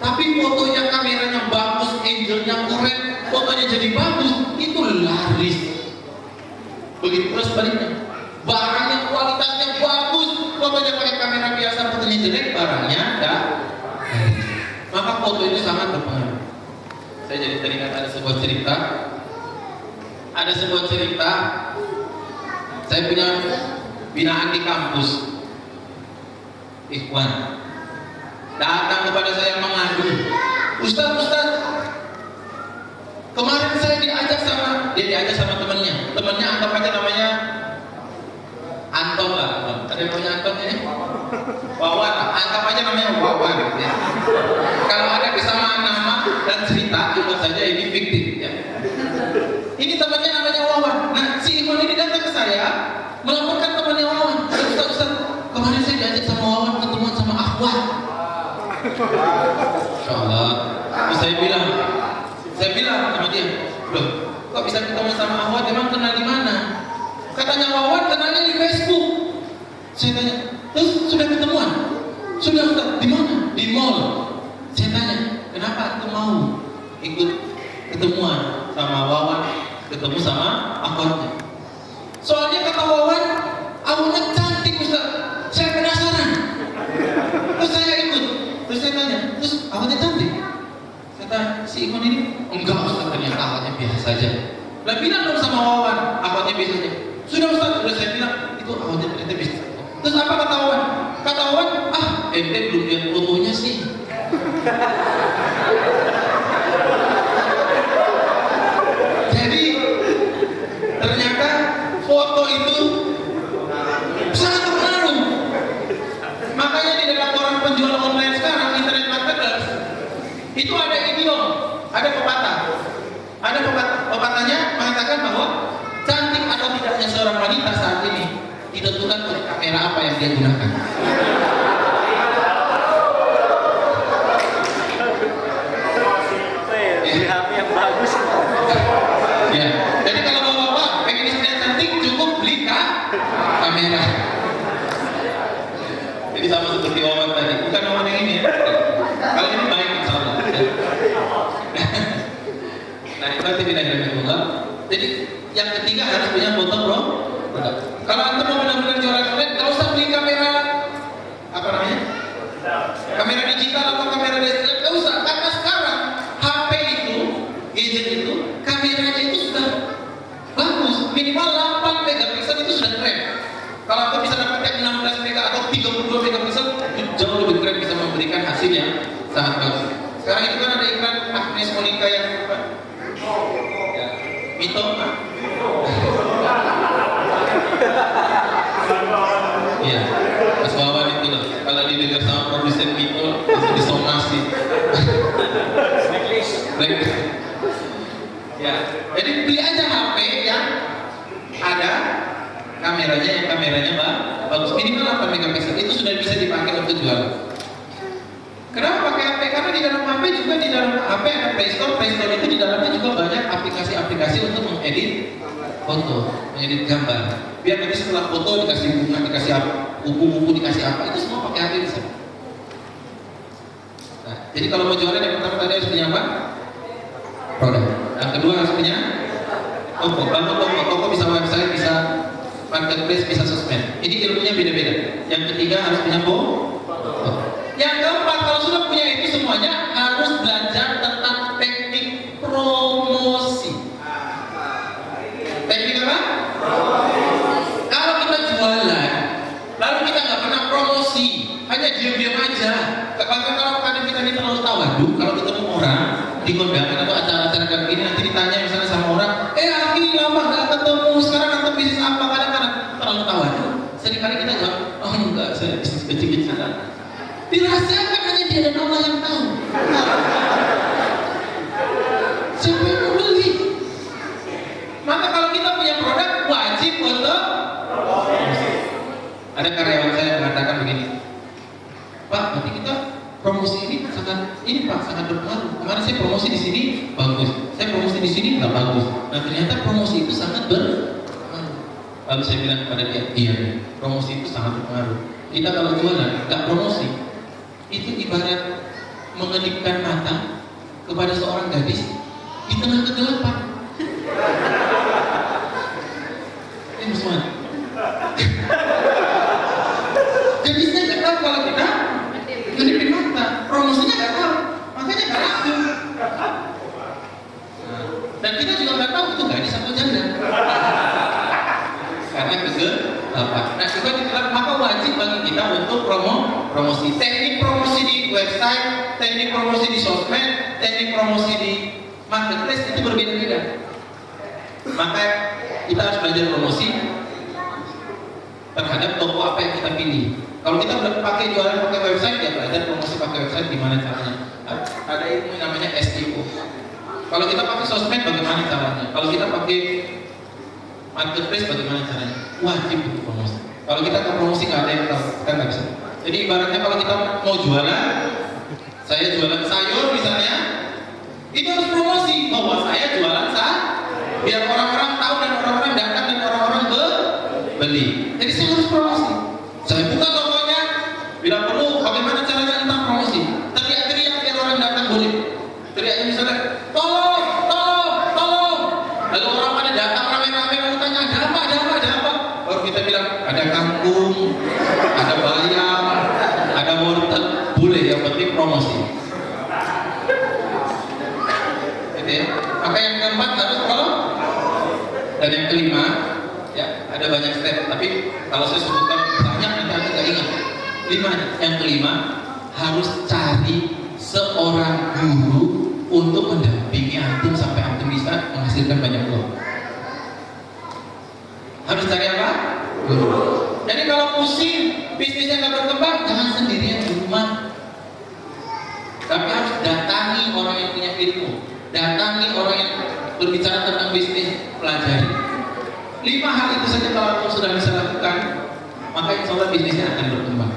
tapi fotonya kameranya bagus, angle-nya keren, fotonya jadi bagus, itu laris. Begitu pula sebaliknya, barang yang kualitasnya bagus, fotonya pakai kamera biasa, fotonya jelek, barangnya enggak. Maka foto itu sangat berpengaruh. Saya jadi teringat ada sebuah cerita. Saya punya binaan di kampus. Ikhwan datang kepada saya mengadu, Ustaz, kemarin saya diajak sama temannya anggap aja namanya Anton lah, ada yang namanya Anton ya? Wawan, anggap aja namanya Wawan ya. Kalau ada kesamaan nama dan cerita, anggap saja ini fiktif ya. Ini temannya namanya Wawan. Nah, si Ikhwan ini datang ke saya melaporkan temannya Wawan. Ustaz, kemarin saya diajak sama Wawan ketemuan sama Akhwat. Insyaallah. Saya bilang sama dia, loh, kok bisa ketemu sama Akhwat? Emang kenal di mana? Katanya Wawan kenalnya di Facebook. Saya tanya, terus sudah ketemuan? Sudah, Ustaz. Di mana? Di mall. Saya tanya, kenapa aku mau ikut ketemuan sama Wawan, ketemu sama Akhwatnya? Soalnya kata Wawan, awalnya cantik Ustaz. Saya penasaran. Terus saya ikut. Terus saya tanya, terus awalnya cantik? Kata si Ikhwan ini, enggak Ustaz, ternyata awalnya biasa saja. Lah bilang dong sama Wawan, akhwatnya bisnisnya. Sudah Ustaz, sudah saya bilang, itu akhwatnya ternyata bisnis. Terus apa kata Wawan? Kata Wawan, ente belum lihat fotonya sih. Jadi ternyata foto itu sangat berpengaruh. Makanya di dalam orang penjual online sekarang, internet marketers, itu ada idiom, ada pepatah. Ada pepatahnya mengatakan bahwa cantik atau tidaknya seorang wanita saat ini ditentukan oleh kamera apa yang dia gunakan. Yang bagus. Ya, jadi kalau bapak pengen istri yang cantik cukup beli kamera. Jadi sama seperti Wawan tadi, bukan Wawan yang ini ya. Kalau ini baik insya Allah. Nah itu nanti tidak ada. Jadi yang ketiga harus punya foto bro. Kalau anda mau benar-benar jualan online, kalau usah beli kamera apa namanya? Kamera digital atau kamera digital, nggak usah. Karena sekarang HP itu, gadget itu, kameranya itu sudah bagus. Minimal 8 megapiksel itu sudah keren. Kalau anda bisa dapatkan 16 mega atau 32 megapiksel, itu jauh lebih keren, bisa memberikan hasil yang sangat bagus. Sekarang itu kan ada iklan Agnes Monica yang apa? Ya, Mito. Iya, Mas Wawan itu loh. Kalau didengar sama produsen Mito, langsung disomasi. Blacklist. Ya, jadi beli aja HP yang ada kameranya bagus, minimal 8 megapiksel. Itu sudah bisa dipakai untuk jualan. Kenapa pakai HP? Karena di dalam HP juga, di dalam HP ada Play Store. Play Store itu di dalamnya juga banyak aplikasi-aplikasi untuk mengedit foto, mengedit gambar. Biar nanti setelah foto dikasih bunga, dikasih apa, buku-buku dikasih apa, itu semua pakai HP bisa. Nah, jadi kalau mau jualan yang pertama tadi harus punya apa? Produk. Yang kedua harus punya toko. Bangun toko bisa website, bisa marketplace, bisa sosmed. Ini ilmunya beda-beda. Yang ketiga harus punya foto. Yang keempat, kalau sudah punya itu semuanya harus belajar tentang teknik promosi. Teknik apa? Kalau kita jualan, lalu kita nggak pernah promosi, hanya diam-diam aja. Bahkan kalau kadang kita ini terlalu tahu, waduh, kalau ketemu orang di kondangan atau acara-acara kayak gini, nanti ditanya misalnya sama orang, Aki, lama nggak ketemu, sekarang antum bisnis apa? Kadang-kadang terlalu tahu, waduh. Seringkali kita jawab, oh enggak, saya bisnis kecil-kecilan. Dirahasiakan hanya dia dan Allah yang tahu. Siapa yang mau beli? Maka kalau kita punya produk, wajib untuk. Ada karyawan saya yang mengatakan begini, Pak, berarti kita promosi ini sangat berpengaruh. Kemarin saya promosi di sini bagus, saya promosi di sini nggak bagus. Nah ternyata promosi itu sangat berpengaruh. Lalu saya bilang kepada dia, iya, promosi itu sangat berpengaruh. Kita kalau jualan nggak promosi, itu ibarat mengedipkan mata kepada seorang gadis di tengah kegelapan. Ini semua. Gadisnya nggak tahu kalau kita ngedipin mata, promosinya nggak tahu, makanya nggak laku. Dan kita juga nggak tahu itu gadis atau janda. Karena kegelapan. Nah, juga ditelan, maka wajib bagi kita untuk promosi. Teknik promosi di website, teknik promosi di sosmed, teknik promosi di marketplace itu berbeda-beda. Maka kita harus belajar promosi terhadap toko apa yang kita pilih. Kalau kita udah pakai jualan pakai website, ya belajar promosi pakai website gimana caranya. Ada ilmu namanya SEO. Kalau kita pakai sosmed bagaimana caranya? Kalau kita pakai marketplace bagaimana caranya? Wajib untuk promosi. Kalau kita ke promosi nggak ada yang tahu, kita nggak bisa. Jadi ibaratnya kalau kita mau jualan, saya jualan sayur misalnya, itu harus promosi bahwa saya jualan sayur, biar orang-orang tahu dan orang-orang datang dan orang-orang beli. Jadi saya harus promosi. Saya buka tokonya, bila perlu bagaimana caranya tentang promosi. Teriak-teriak biar orang datang boleh. Teriaknya misalnya, tolong. Lalu orang pada datang rame-rame lalu tanya, ada apa? Baru kita bilang, ada kangkung, ada bayam, ada wortel, boleh, yang penting promosi. Gitu ya. Maka yang keempat harus Dan yang kelima, ya ada banyak step, tapi kalau saya sebutkan banyak nanti Anda nggak ingat. Yang kelima, harus cari seorang guru untuk mendampingi antum sampai antum bisa menghasilkan banyak uang. Harus cari apa? Guru. Jadi kalau pusing, bisnisnya nggak berkembang, jangan sendirian di rumah. Tapi harus datangi orang yang punya ilmu, datangi orang yang berbicara tentang bisnis, pelajari. 5 hal itu saja kalau antum sudah bisa lakukan, maka insya Allah bisnisnya akan berkembang.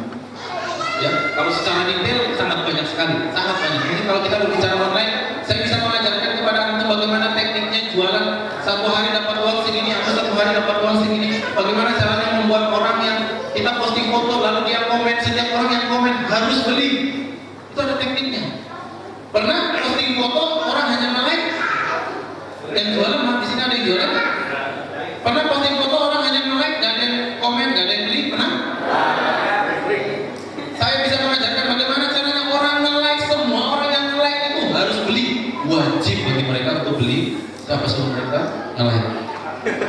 Ya, kalau secara detail sangat banyak sekali, sangat banyak. Mungkin kalau kita berbicara online, saya bisa mengajarkan kepada antum bagaimana tekniknya jualan 1 hari dapat uang segini atau 1 hari dapat uang segini. Bagaimana caranya membuat orang yang kita posting foto lalu dia komen, setiap orang yang komen harus beli. Itu ada tekniknya. Pernah posting foto orang hanya like, yang jualan di sini ada yang jualan? Pernah posting foto orang hanya like, gak ada yang komen, gak ada yang beli? Pernah? Saya bisa mengajarkan bagaimana caranya orang nge-like, semua orang yang nge-like itu harus beli. Wajib bagi mereka untuk beli. Siapa suruh mereka nge-like?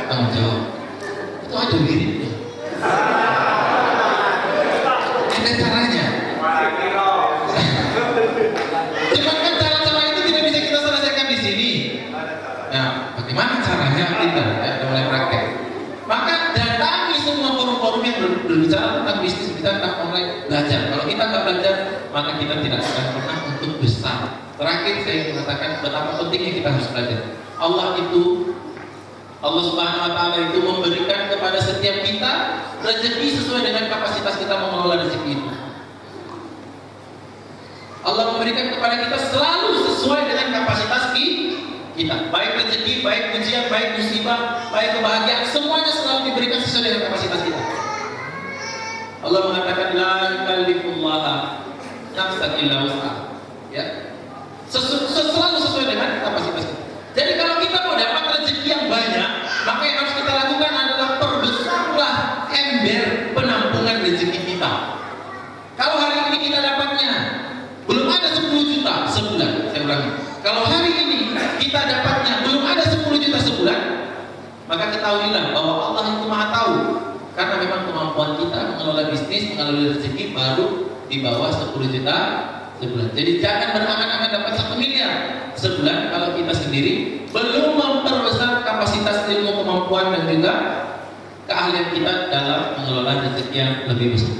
Tanggung jawab. Itu ada miripnya. Ada caranya. Cuman kan cara-cara itu tidak bisa kita selesaikan di sini. Nah, bagaimana caranya kita ya, mulai praktek. Maka datangi semua forum-forum yang berbicara tentang bisnis, berbicara tentang online, belajar. Kalau kita nggak belajar, maka kita tidak akan pernah untuk besar. Terakhir saya mengatakan betapa pentingnya kita harus belajar. Allah Subhanahu Wa Taala itu memberikan kepada setiap kita rezeki sesuai dengan kapasitas kita mengelola rezeki itu. Allah memberikan kepada kita selalu sesuai dengan kapasitas kita. Baik rezeki, baik ujian, baik musibah, baik kebahagiaan, semuanya selalu diberikan sesuai dengan kapasitas kita. Allah mengatakan la yukallifullaha nafsan illa wus'aha. Ya. Selalu sesuai dengan kapasitas kita. Jadi kalau kita mau dapat rezeki yang banyak, maka yang harus kita lakukan adalah perbesarlah ember penampungan rezeki kita. Kalau hari ini kita dapatnya belum ada 10 juta sebulan, saya ulangi. Kalau hari ini kita dapatnya belum ada 10 juta sebulan, maka ketahuilah bahwa Allah itu Maha tahu. Karena memang kemampuan kita mengelola bisnis, mengelola rezeki baru di bawah 10 juta sebulan. Jadi jangan berangan-angan dapat 1 miliar sebulan kalau kita sendiri belum memperbesar kapasitas ilmu, kemampuan dan juga keahlian kita dalam mengelola rezeki yang lebih besar.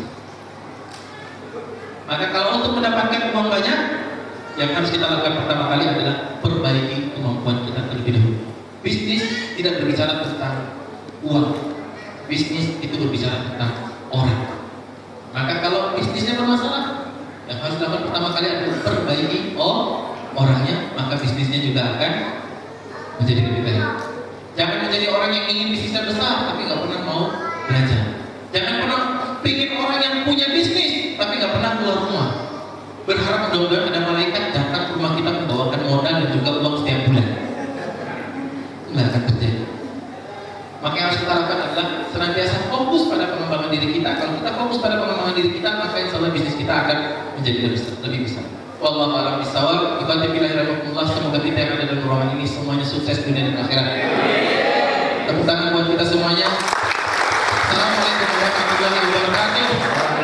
Maka kalau untuk mendapatkan uang banyak, yang harus kita lakukan pertama kali adalah perbaiki kemampuan kita terlebih dahulu. Bisnis tidak berbicara tentang uang, bisnis itu berbicara tentang orang. Maka kalau bisnisnya bermasalah, yang harus dilakukan pertama kali adalah perbaiki orangnya, maka bisnisnya juga akan menjadi lebih baik. Jangan menjadi orang yang ingin bisnisnya besar tapi nggak pernah mau belajar. Jangan pernah ingin orang yang punya bisnis tapi nggak pernah keluar rumah. Berharap mudah-mudahan ada malaikat datang ke rumah kita membawakan modal dan juga uang setiap bulan. Nggak akan terjadi. Maka yang harus kita lakukan adalah senantiasa fokus pada pengembangan diri kita. Kalau kita fokus pada pengembangan diri kita, maka insya Allah bisnis kita akan menjadi lebih besar. Wallahu a'lam bishawab. Ibadati billahi rahmatullah. Semoga kita yang ada dalam ruangan ini semuanya sukses dunia dan akhirat. Tepuk tangan buat kita semuanya. Assalamualaikum warahmatullahi wabarakatuh.